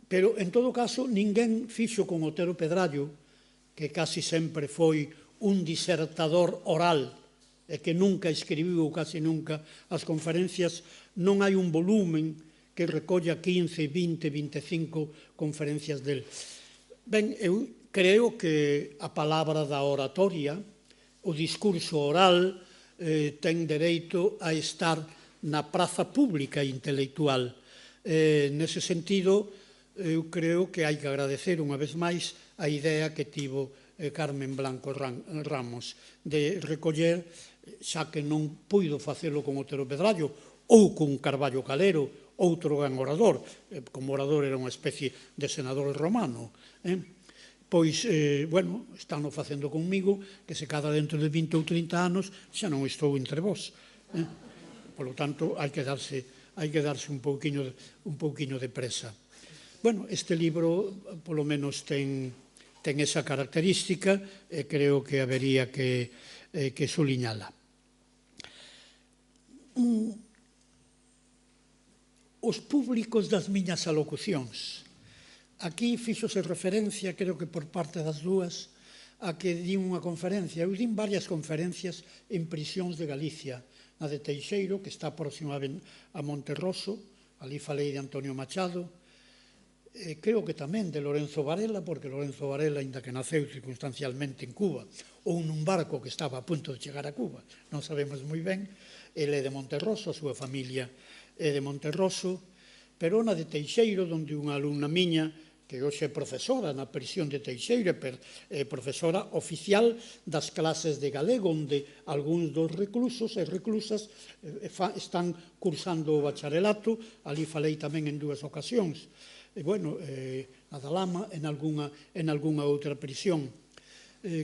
Pero, en todo caso, ninguén fixo con Otero Pedrallo, que casi sempre foi un disertador oral, e que nunca escribiu, ou casi nunca, as conferencias. Non hai un volumen que recolla 15, 20, 25 conferencias del. Ben, eu creo que a palabra da oratoria, o discurso oral, ten dereito a estar na praza pública intelectual. Nese sentido, eu creo que hai que agradecer unha vez máis a idea que tivo Carmen Blanco Ramos de recoller, xa que non puido facelo con Otero Pedrallo ou con Carballo Calero, outro gran orador, como orador era unha especie de senador romano, pois, bueno, están facendo comigo, que se cada dentro de 20 ou 30 anos xa non estou entre vós. Por lo tanto, hai que darse un pouquiño de presa. Bueno, este libro, polo menos, ten esa característica e creo que habería que suliñala. Os públicos das miñas alocucións. Aquí fíxose referencia, creo que por parte das dúas, a que din unha conferencia. Eu din varias conferencias en prisións de Galicia. Na de Teixeiro, que está próxima a Monterroso, ali falei de Antonio Machado, creo que tamén de Lorenzo Varela, porque Lorenzo Varela, ainda que naceu circunstancialmente en Cuba, ou nun barco que estaba a punto de chegar a Cuba, non sabemos moi ben. Ele é de Monterroso, a súa familia é de Monterroso, pero na de Teixeiro, onde unha alumna miña, que hoxe é profesora na prisión de Teixeiro, é profesora oficial das clases de galego, onde algúns dos reclusos e reclusas están cursando o bacharelato. Ali falei tamén en 2 ocasións. E, bueno, na da Lama, en algunha outra prisión.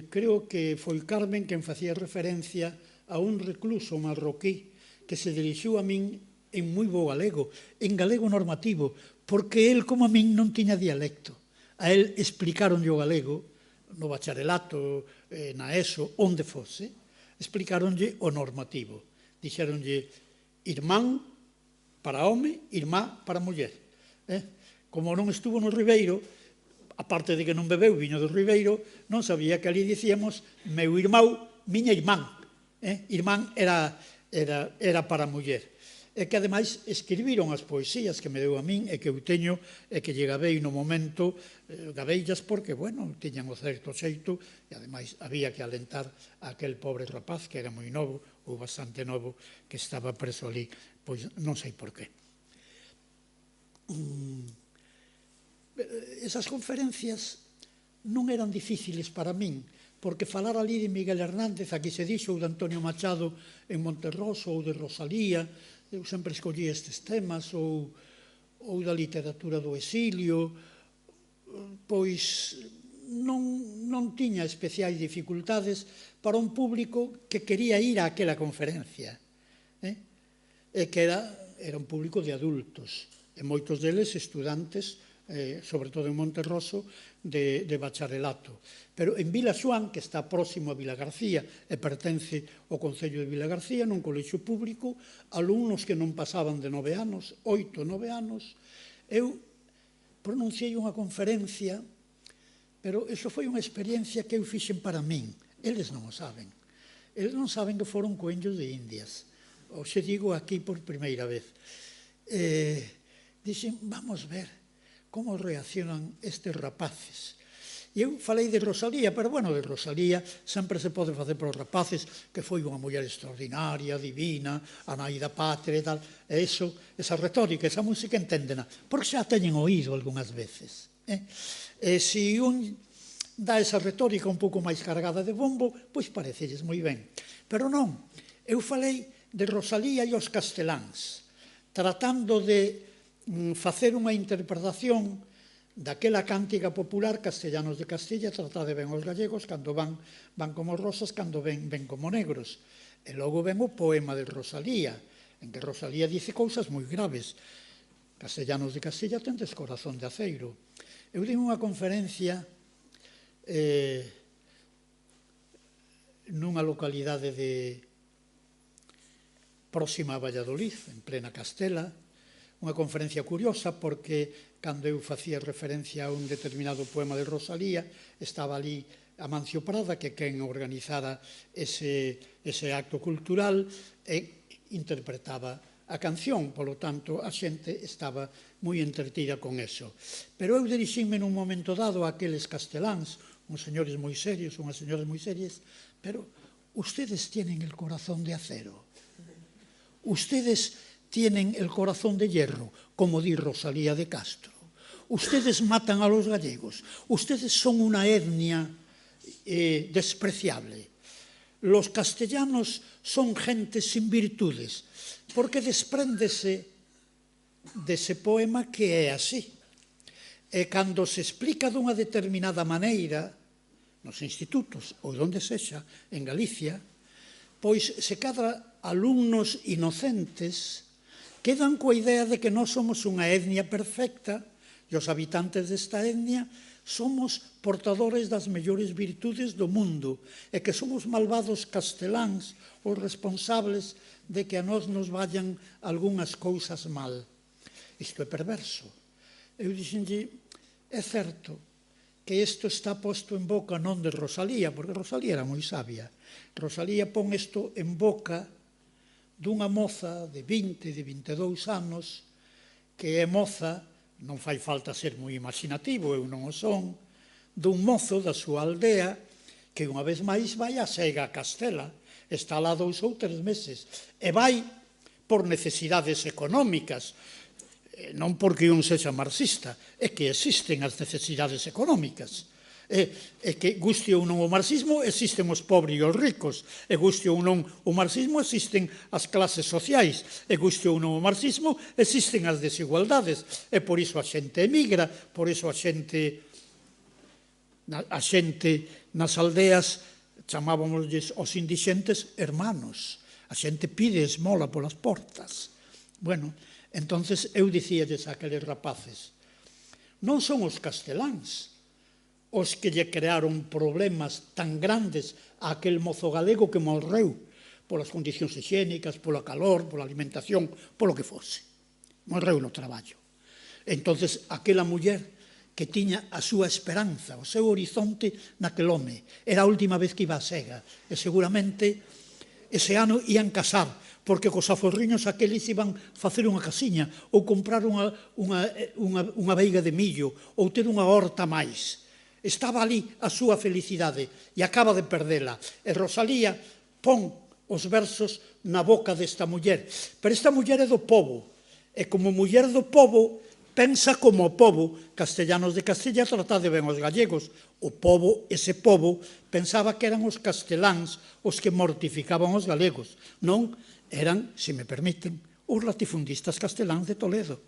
Creo que foi Carmen quen facía referencia a un recluso marroquí que se dirixiu a min en moi bo galego, en galego normativo, porque el, como a min, non tiña dialecto. A el explicaronlle o galego, no bacharelato, na ESO, onde fose, explicaronlle o normativo. Dixeronlle irmán para home, irmá para muller. Como non estuvo no Ribeiro, aparte de que non bebeu viño do Ribeiro, non sabía que ali dicíamos meu irmão, miña irmán. Irmán era para muller. E que, ademais, escribiron as poesías que me deu a min e que eu teño e que lle gabei no momento, gabeillas porque, bueno, tiñan o certo xeito e, ademais, había que alentar a aquel pobre rapaz que era moi novo, ou bastante novo, que estaba preso ali, pois non sei por qué. Esas conferencias non eran difíciles para min, porque falar ali de Miguel Hernández, aquí se dixo, ou de Antonio Machado en Monterroso, ou de Rosalía, eu sempre escollí estes temas, ou da literatura do exilio, pois non tiña especiais dificultades para un público que quería ir a aquela conferencia, e que era un público de adultos, e moitos deles estudantes, sobre todo en Monterroso, de bacharelato. Pero en Vilaxoán, que está próximo a Vilagarcía e pertence ao Concello de Vilagarcía, nun colexio público, alumnos que non pasaban de 9 anos, 8 ou 9 anos, eu pronunciei unha conferencia, pero iso foi unha experiencia que eu fixen para min. Eles non o saben. Eles non saben que foron coenllos de Indias. Oxe digo aquí por primeira vez. Dixen, vamos ver como reaccionan estes rapaces. E eu falei de Rosalía, pero, bueno, de Rosalía sempre se pode facer para os rapaces, que foi unha muller extraordinaria, divina, a nai da patria e tal, e esa retórica, esa música, enténdena, porque xa teñen oído algunhas veces. E se un dá esa retórica un pouco máis cargada de bombo, pois parecelles moi ben. Pero non, eu falei de Rosalía e os casteláns, tratando de facer unha interpretación daquela cántica popular Castellanos de Castilla, tratade ben os gallegos, cando van como rosas, cando ven como negros. E logo ven o poema de Rosalía, en que Rosalía dice cousas moi graves. Castellanos de Castilla tendes corazón de aceiro. Eu di unha conferencia nunha localidade próxima a Valladolid, en plena Castela, unha conferencia curiosa porque cando eu facía referencia a un determinado poema de Rosalía estaba ali Amancio Prada, que quen organizara ese acto cultural e interpretaba a canción, polo tanto a xente estaba moi entretida con eso. Pero eu dirixinme nun momento dado a aqueles casteláns, uns señores moi serios, unhas señoras moi serias, pero ustedes tienen el corazón de acero. Ustedes tienen el corazón de hierro, como di Rosalía de Castro. Ustedes matan a los gallegos. Ustedes son una etnia despreciable. Los castellanos son gente sin virtudes, porque despréndese dese poema que é así. E cando se explica dunha determinada maneira, nos institutos ou onde sexa, en Galicia, pois se cadra alumnos inocentes quedan coa idea de que nós somos unha etnia perfecta e os habitantes desta etnia somos portadores das mellores virtudes do mundo e que somos malvados casteláns os responsables de que a nós nos vayan algunhas cousas mal. Isto é perverso. Eu dixenlle, é certo que isto está posto en boca non de Rosalía, porque Rosalía era moi sabia. Rosalía pon isto en boca dunha moza de 20, de 22 anos, que é moza, non fai falta ser moi imaginativo, eu non o son, dun mozo da súa aldea, que unha vez máis vai a Sega a Castela, está lá 2 ou 3 meses, e vai por necesidades económicas, non porque un sexa marxista, é que existen as necesidades económicas. É que guste ou non o marxismo, existen os pobres e os ricos, e guste ou non o marxismo, existen as clases sociais, e guste ou non o marxismo, existen as desigualdades, e por iso a xente emigra, por iso a xente nas aldeas chamábamosles os indixentes hermanos, a xente pide esmola polas portas. Bueno, entonces eu dicíalles a aqueles rapaces, non son os casteláns os que lle crearon problemas tan grandes a aquel mozo galego que morreu polas condicións higiénicas, pola calor, pola alimentación, polo que fose. Morreu no traballo. Entonces, aquela muller que tiña a súa esperanza, o seu horizonte naquel home, era a última vez que iba a Sega, e seguramente ese ano ian casar, porque cos aforriños aqueles iban facer unha casiña, ou comprar unha veiga de millo, ou ter unha horta máis. Estaba ali a súa felicidade e acaba de perdela. E Rosalía pon os versos na boca desta muller. Pero esta muller é do pobo. E como muller do pobo, pensa como o pobo. Castellanos de Castilla tratade ben os gallegos. O pobo, ese pobo, pensaba que eran os casteláns os que mortificaban os galegos. Non, eran, se me permiten, os latifundistas casteláns de Toledo.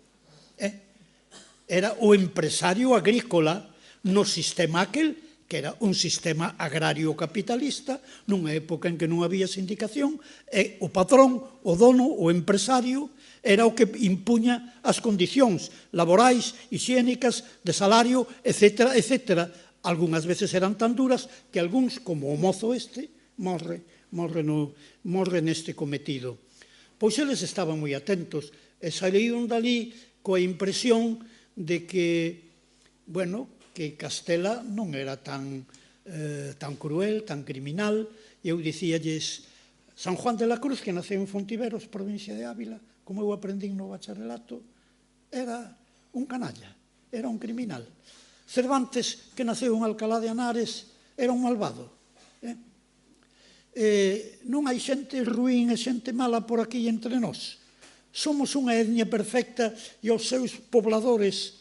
Era o empresario agrícola no sistema aquel, que era un sistema agrario capitalista, nunha época en que non había sindicación, e o patrón, o dono, o empresario, era o que impuña as condicións laborais, higiénicas, de salario, etc., etc. Algúnas veces eran tan duras que algúns, como o mozo este, morre neste cometido. Pois eles estaban moi atentos e saíron dali coa impresión de que, bueno, que Castela non era tan cruel, tan criminal. Eu dicíalles, San Juan de la Cruz, que naceu en Fontiveros, provincia de Ávila, como eu aprendín no bacharelato, era un canalla, era un criminal. Cervantes, que naceu en Alcalá de Henares, era un malvado. Non hai xente ruín e xente mala por aquí entre nós. Somos unha etnia perfecta e os seus pobladores,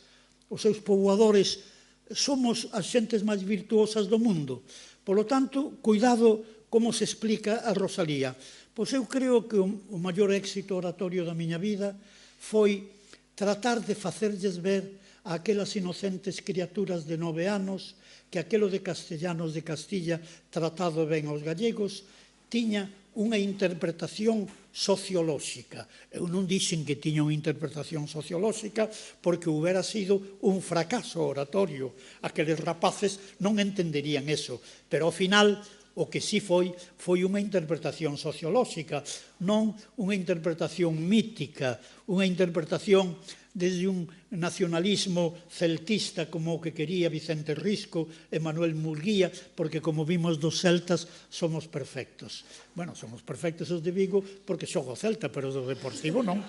os seus poboadores, somos as xentes máis virtuosas do mundo. Polo tanto, cuidado como se explica a Rosalía. Pois eu creo que o maior éxito oratorio da miña vida foi tratar de facerlles ver a aquelas inocentes criaturas de 9 anos que aquelo de Castellanos de Castilla, tratado ben aos gallegos, tiña unha interpretación sociolóxica. Eu non dixen que tiña unha interpretación sociolóxica porque houbera sido un fracaso oratorio. Aqueles rapaces non entenderían eso, pero ao final o que sí foi unha interpretación sociolóxica, non unha interpretación mítica, unha interpretación desde un nacionalismo celtista como o que quería Vicente Risco e Manuel Murguía, porque como vimos dos celtas somos perfectos. Bueno, somos perfectos os de Vigo porque xogo Celta, pero do Deportivo non.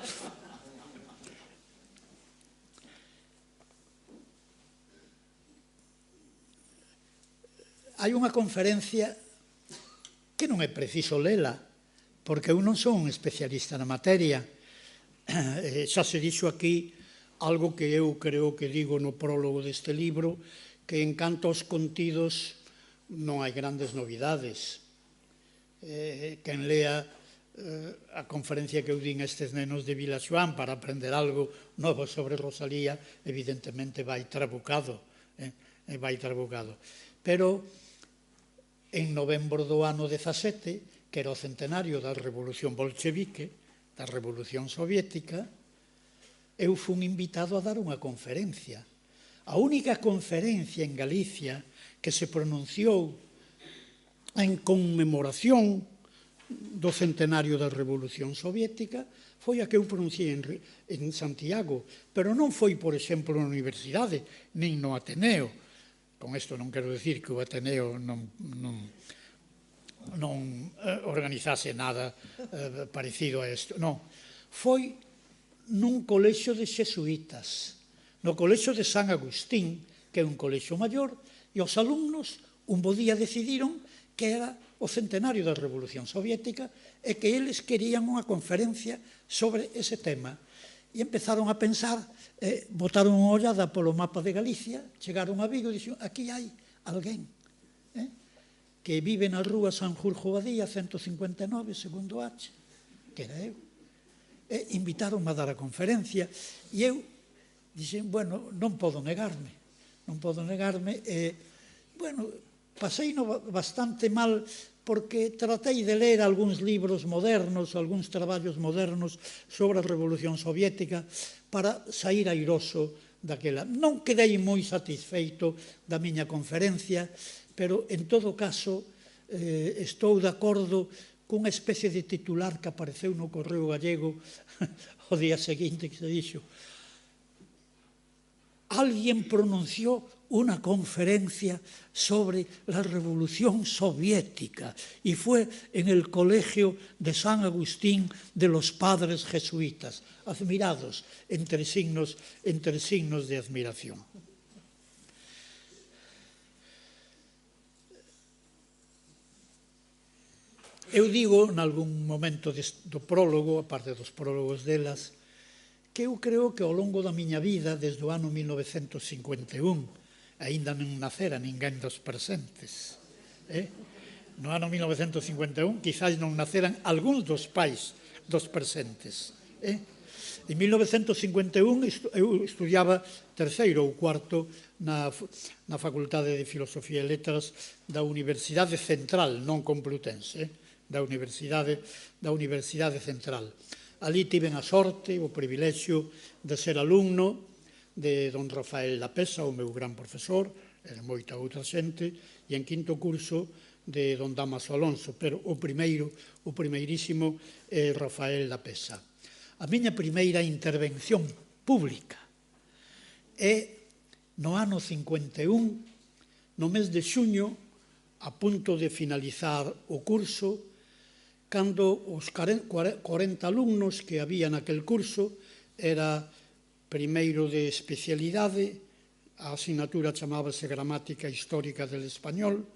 Hai unha conferencia que non é preciso lela, porque eu non son un especialista na materia. Xa se dixo aquí algo que eu creo que digo no prólogo deste libro, que en canto aos contidos non hai grandes novidades. Quen lea a conferencia que eu din a estes nenos de Vilaxoán para aprender algo novo sobre Rosalía, evidentemente vai trabucado. Pero en novembro do ano 17, que era o centenario da Revolución Bolchevique, da Revolución Soviética, eu fui invitado a dar unha conferencia. A única conferencia en Galicia que se pronunciou en conmemoración do centenario da Revolución Soviética foi a que eu pronunciei en Santiago, pero non foi, por exemplo, na universidade, nin no Ateneo. Con isto non quero dicir que o Ateneo non organizase nada parecido a isto. Non, foi nun colexio de xesuítas, no colexio de San Agustín, que é un colexio maior, e os alumnos un bo día decidiron que era o centenario da Revolución Soviética e que eles querían unha conferencia sobre ese tema. E empezaron a pensar, botaron unha ollada polo mapa de Galicia, chegaron a Vigo e dixeron, aquí hai alguén que vive na rúa San Jorge Badía, 159, segundo H, que era eu. E invitaronme a dar a conferencia e eu dixen, bueno, non podo negarme. Bueno, pasei bastante mal porque tratei de ler algúns libros modernos, algúns traballos modernos sobre a Revolución Soviética para sair airoso daquela. Non quedei moi satisfeito da miña conferencia, pero en todo caso estou de acordo cunha especie de titular que apareceu no Correo Gallego o día seguinte que se dixo: alguien pronunció una conferencia sobre la Revolución Soviética y fue en el colegio de San Agustín de los Padres Jesuitas, admirados, entre signos de admiración. Eu digo, en algún momento do prólogo, a parte dos prólogos delas, que eu creo que ao longo da miña vida, desde o ano 1951, aínda non nacera ninguén dos presentes. No ano 1951, quizás non naceran algúns dos pais dos presentes. En 1951 eu estudiaba terceiro ou cuarto na Facultade de Filosofía e Letras da Universidade Central, non Complutense, da Universidade Central. Ali tiven a sorte, o privilexio de ser alumno de don Rafael Lapesa, o meu gran profesor, e de moita outra xente, e en quinto curso de don Damaso Alonso, pero o primeirísimo é Rafael Lapesa. A miña primeira intervención pública é no ano 51, no mes de xuño, a punto de finalizar o curso, cando os 40 alumnos que había naquel curso, era primeiro de especialidade, a asignatura chamábase Gramática Histórica del Español,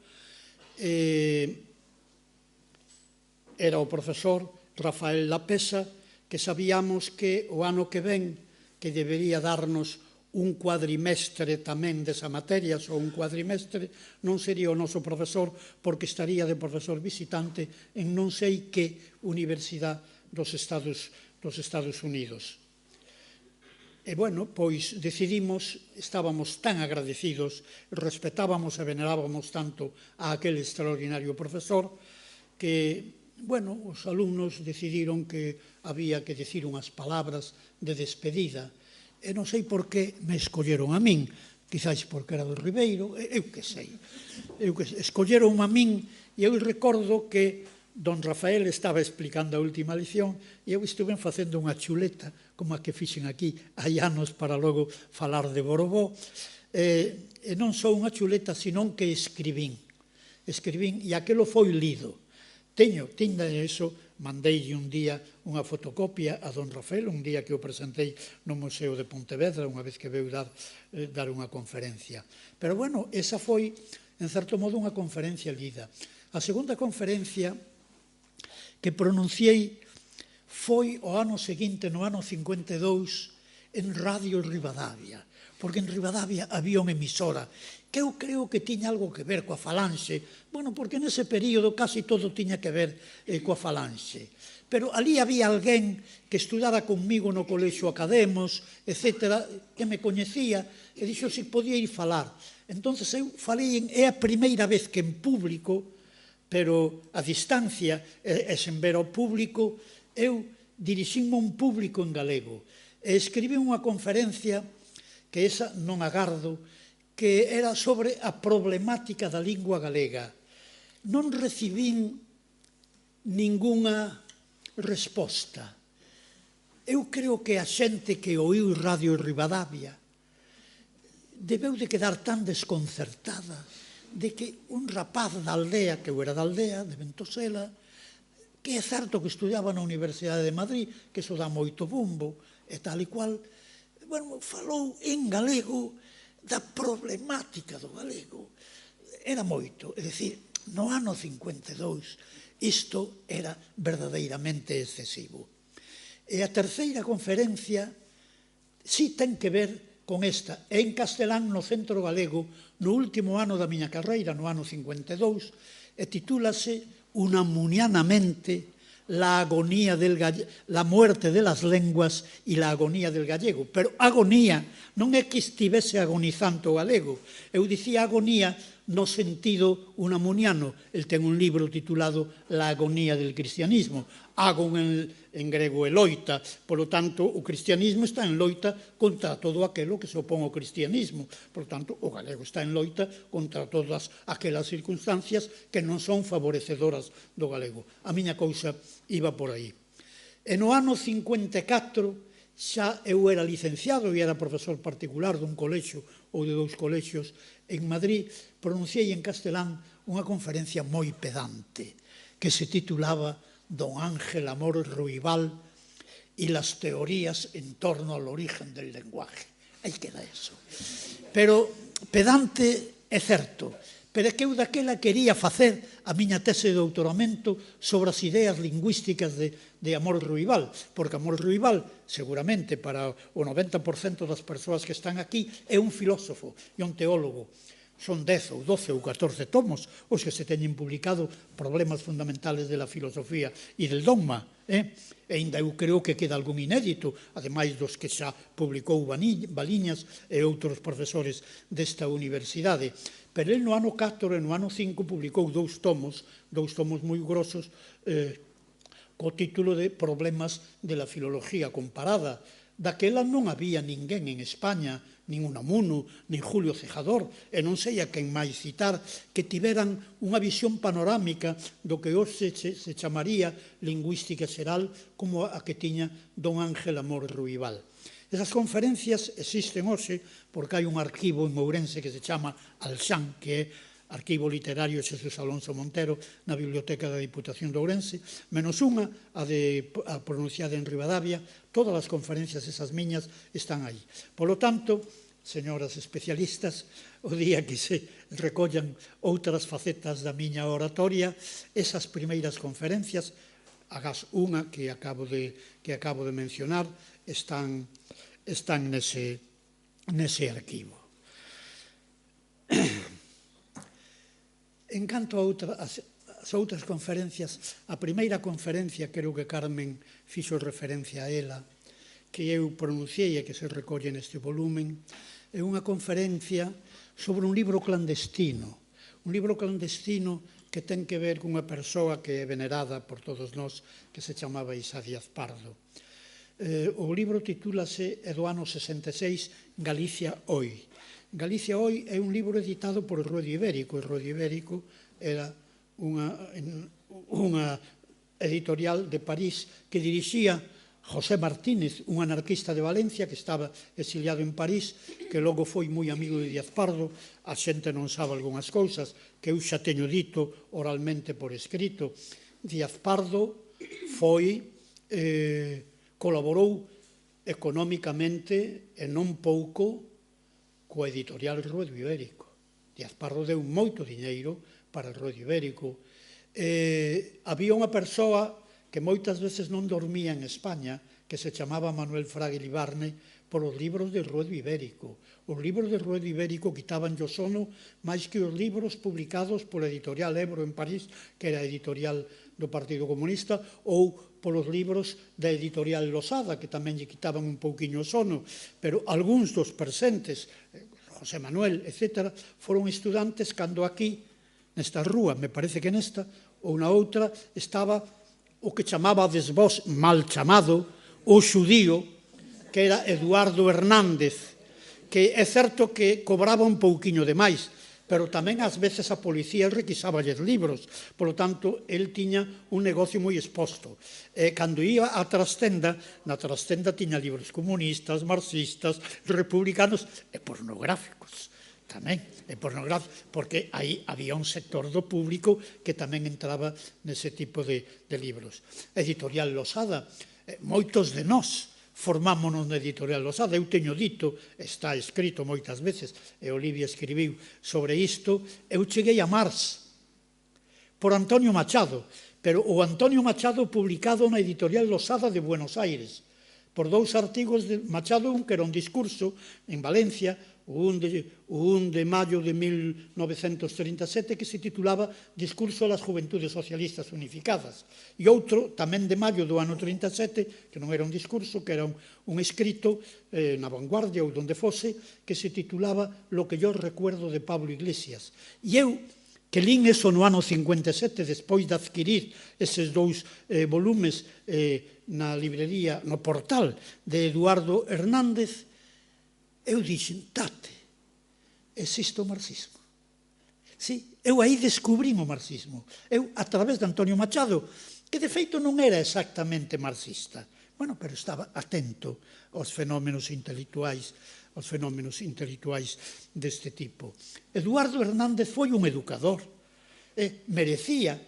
era o profesor Rafael Lapesa, que sabíamos que o ano que ven, que debería darnos un cuadrimestre tamén desa materia, ou un cuadrimestre, non sería o noso profesor, porque estaría de profesor visitante en non sei que universidade dos Estados Unidos. E, bueno, pois decidimos, estábamos tan agradecidos, respetábamos e venerábamos tanto a aquel extraordinario profesor, que, bueno, os alumnos decidiron que había que dicir unhas palabras de despedida. E non sei por que me escolleron a min, quizáis porque era do Ribeiro, eu que sei. Escolleron a min e eu recordo que don Rafael estaba explicando a última lección e eu estuve facendo unha chuleta, como a que fixen aquí hai anos para logo falar de Borobó, e non só unha chuleta, senón que escribín, e aquilo foi lido. Tinda eso, mandeille un día unha fotocopia a don Rafael, un día que o presentei no Museo de Pontevedra, unha vez que veu dar unha conferencia. Pero, bueno, esa foi, en certo modo, unha conferencia lida. A segunda conferencia que pronunciei foi o ano seguinte, no ano 52, en Radio Ribadavia, porque en Ribadavia había unha emisora que eu creo que tiña algo que ver coa Falanxe, bueno, porque nese período casi todo tiña que ver coa Falanxe. Pero ali había alguén que estudara conmigo no Colexio Academos, etc., que me coñecía, e dixo se podía ir falar. Entón, eu falei, é a primeira vez que en público, pero a distancia e sen ver ao público, eu dirixinme a un público en galego. E escribí unha conferencia, que esa non agardo, que era sobre a problemática da lingua galega. Non recibín ningunha resposta. Eu creo que a xente que oíu Radio Ribadavia debeu de quedar tan desconcertada de que un rapaz da aldea, que eu era da aldea, de Ventosela, que é certo que estudiaba na Universidade de Madrid, que iso dá moito bombo, e tal e cual, bueno, falou en galego da problemática do galego. Era moito, é dicir, no ano 52 isto era verdadeiramente excesivo. E a terceira conferencia si ten que ver con esta. É en castelán no Centro Galego no último ano da miña carreira, no ano 52, e titúlase Unamunianamente la muerte de las lenguas e la agonía del gallego. Pero agonía non é que estivese agonizando o galego. Eu dicía agonía no sentido unamuniano. El ten un libro titulado La agonía del cristianismo. Agon en grego é loita, polo tanto, o cristianismo está en loita contra todo aquilo que se opón ao cristianismo. Por tanto, o galego está en loita contra todas aquelas circunstancias que non son favorecedoras do galego. A miña cousa iba por aí. E no ano 54, xa eu era licenciado e era profesor particular dun colexio ou de dous colexios en Madrid, pronunciei en castelán unha conferencia moi pedante que se titulaba Don Ángel Amor Ruibal y las teorías en torno al origen del lenguaje. Aí queda eso. Pero pedante é certo, pero é que eu daquela quería facer a miña tese de doutoramento sobre as ideas lingüísticas de Amor Ruibal, porque Amor Ruibal, seguramente para o 90% das persoas que están aquí, é un filósofo e un teólogo. Son 10 ou 12 ou 14 tomos os que se teñen publicado problemas fundamentales de la filosofía e del dogma. E ainda eu creo que queda algún inédito, ademais dos que xa publicou Baliñas e outros profesores desta universidade. Pero el no ano 4 e no ano 5 publicou dous tomos moi grosos, co título de Problemas de la filología comparada. Daquela non había ninguén en España, nin Unamuno, nin Julio Cejador, e non sei a quen máis citar, que tiveran unha visión panorámica do que hoxe se chamaría lingüística xeral como a que tiña don Ángel Amor Ruibal. Esas conferencias existen hoxe porque hai un arquivo en Ourense que se chama Alxán, que é Arquivo Literario Xesús Alonso Montero na Biblioteca da Diputación de Ourense, menos unha, a pronunciada en Ribadavia. Todas as conferencias esas miñas están aí. Polo tanto, señoras especialistas, o día que se recollan outras facetas da miña oratoria, esas primeiras conferencias, agás unha que acabo de mencionar, están nese arquivo. En canto as outras conferencias, a primeira conferencia, creo que Carmen fixo referencia a ela, que eu pronunciei e que se recolle neste volumen, é unha conferencia sobre un libro clandestino que ten que ver cunha persoa que é venerada por todos nós, que se chamaba Isa Díaz Pardo. O libro titúlase, é do ano 66, Galicia Hoy. Galicia Hoy é un libro editado por Ruedio Ibérico. Ruedio Ibérico era unha editorial de París que dirixía José Martínez, un anarquista de Valencia que estaba exiliado en París, que logo foi moi amigo de Díaz Pardo. A xente non sabe algunhas cousas que eu xa teño dito oralmente por escrito. Díaz Pardo colaborou económicamente e non pouco coa editorial Ruedio Ibérico. Díaz Pardo deu moito diñeiro para o Ruedio Ibérico. Había unha persoa que moitas veces non dormía en España, que se chamaba Manuel Fraga Ilibarne, por os libros de Ruedio Ibérico. Os libros de Ruedio Ibérico quitaban o sono máis que os libros publicados pola editorial Ebro en París, que era a editorial do Partido Comunista, ou polos libros da editorial Losada, que tamén lle quitaban un pouquiño o sono. Pero algúns dos presentes, José Manuel, etc., foron estudantes cando aquí, nesta rúa, me parece que nesta, ou na outra, estaba o que chamabades vos, mal chamado, o xudío, que era Eduardo Hernández, que é certo que cobraba un pouquiño de máis, pero tamén ás veces a policía requisáballes libros, polo tanto, el tiña un negocio moi exposto. Cando ia á trastenda, na trastenda tiña libros comunistas, marxistas, republicanos e pornográficos. Tamén, porque aí había un sector do público que tamén entraba nese tipo de libros. Editorial Losada, moitos de nós formámonos na editorial Losada. Eu teño dito, está escrito moitas veces, e Olivia escribiu sobre isto, eu cheguei a Marx por Antonio Machado, pero o Antonio Machado publicado na editorial Losada de Buenos Aires, por 2 artigos de Machado, un que era un discurso en Valencia, un de maio de 1937, que se titulaba Discurso a las Juventudes Socialistas Unificadas, e outro, tamén de maio do ano 37, que non era un discurso, que era un escrito na Vanguardia ou donde fose, que se titulaba Lo que yo recuerdo de Pablo Iglesias. E eu, que lín eso no ano 57, despois de adquirir eses 2 volumes na librería, no portal de Eduardo Hernández, eu dixen, tate, existe o marxismo. Sí, eu aí descubrín o marxismo. Eu, a través de Antonio Machado, que de feito non era exactamente marxista, bueno, pero estaba atento aos fenómenos intelectuais deste tipo. Eduardo Hernández foi un educador. Merecía,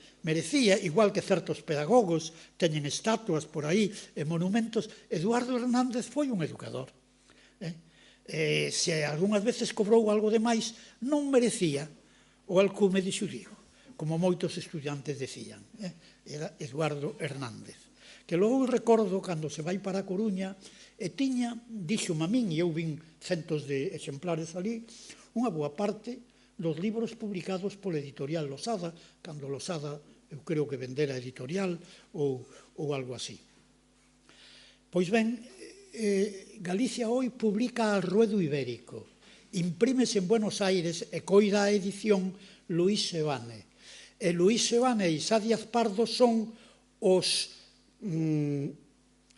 igual que certos pedagogos, teñen estatuas por aí e monumentos, Eduardo Hernández foi un educador. Se algunhas veces cobrou algo de máis, non merecía o alcume de xudío, como moitos estudiantes decían. Era Eduardo Hernández, que logo recordo cando se vai para a Coruña e tiña, díxome a min, e eu vin centos de exemplares ali, unha boa parte dos libros publicados pola editorial Losada, cando Losada, eu creo que vendera editorial ou algo así. Pois ben, Galicia hoy publica Al Ruedo Ibérico, imprímese en Buenos Aires e coida a edición Luis Sebane. E Luis Sebane e Sá Díaz Pardo son os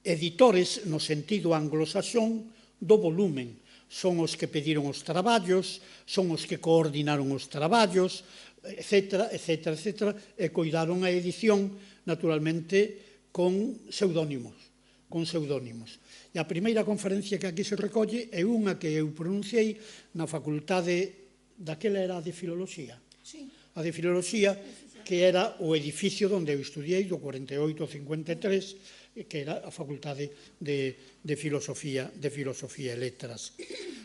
editores, no sentido anglosaxón, do volumen. Son os que pediron os traballos, son os que coordinaron os traballos, etcétera, e coidaron a edición, naturalmente, con pseudónimos. E a primeira conferencia que aquí se recolle é unha que eu pronunciei na facultade, daquela era a de Filoloxía. A de Filoloxía, que era o edificio onde eu estudiei, do 48 ao 53, que era a facultade de Filosofía e Letras.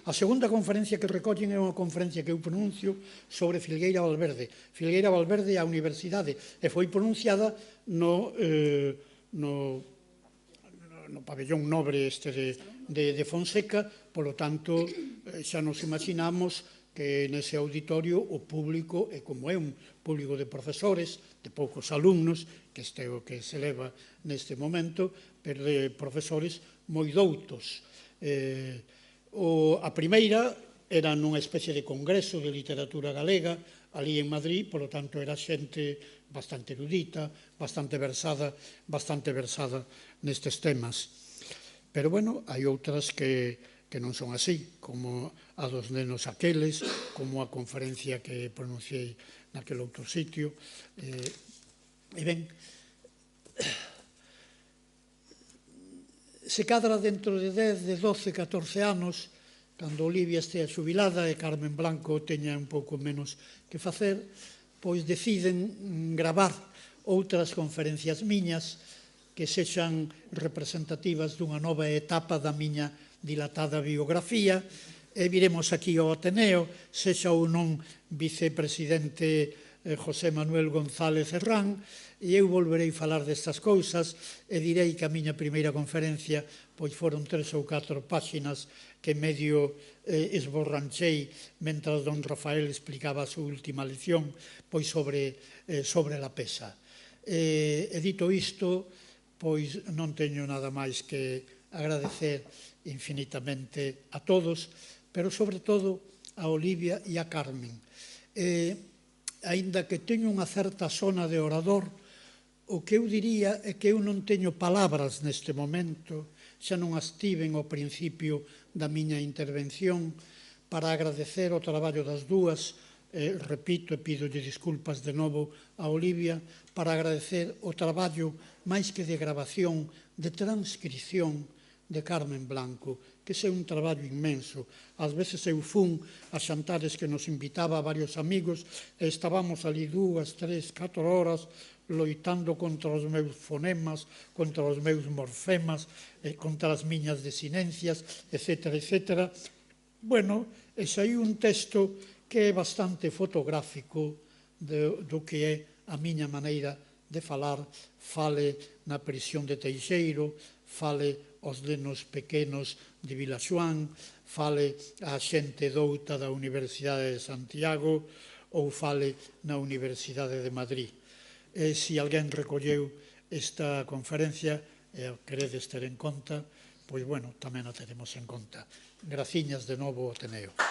A segunda conferencia que recollen é unha conferencia que eu pronuncio sobre Filgueira Valverde. Filgueira Valverde é a universidade e foi pronunciada no pabellón nobre este de Fonseca, polo tanto, xa nos imaginamos que nese auditorio o público, e como é un público de profesores, de poucos alumnos, que este é o que se leva neste momento, pero de profesores moi doutos. A primeira era nunha especie de congreso de literatura galega, ali en Madrid, polo tanto era xente bastante erudita, bastante versada nestes temas. Pero, bueno, hai outras que non son así, como a dos nenos aqueles, como a conferencia que pronunciei naquele outro sitio. E ben, se cadra dentro de 10, de 12, 14 anos, cando Olivia estea xubilada e Carmen Blanco teña un pouco menos que facer, pois deciden gravar outras conferencias miñas que sexan representativas dunha nova etapa da miña dilatada biografía, e viremos aquí ao Ateneo, sexa ou non vicepresidente José Manuel González Herrán, e eu volverei falar destas cousas e direi que a miña primeira conferencia pois foron 3 ou 4 páxinas que medio esborranchei mentras don Rafael explicaba a súa última lección pois sobre a pesa. E dito isto, pois non teño nada máis que agradecer infinitamente a todos, pero sobre todo a Olivia e a Carmen. Aínda que teño unha certa sona de orador, o que eu diría é que eu non teño palabras neste momento, xa non as tiven ao principio da miña intervención, para agradecer o traballo das dúas, repito e pidolle disculpas de novo a Olivia, para agradecer o traballo máis que de grabación, de transcripción de Carmen Blanco, que é un traballo inmenso. Ás veces eu fun a xantares que nos invitaba a varios amigos e estábamos ali 2, 3, 4 horas loitando contra os meus fonemas, contra os meus morfemas, contra as miñas desinencias, etc. Bueno, e saiu un texto que é bastante fotográfico do que é a miña maneira de falar, fale na prisión de Teixeiro, fale aos nenos pequenos de Vilaxoán, fale á xente douta da Universidade de Santiago ou fale na Universidade de Madrid. E se alguén recolleu esta conferencia e queredes ter en conta, pois, bueno, tamén a teremos en conta. Graciñas de novo, Ateneo.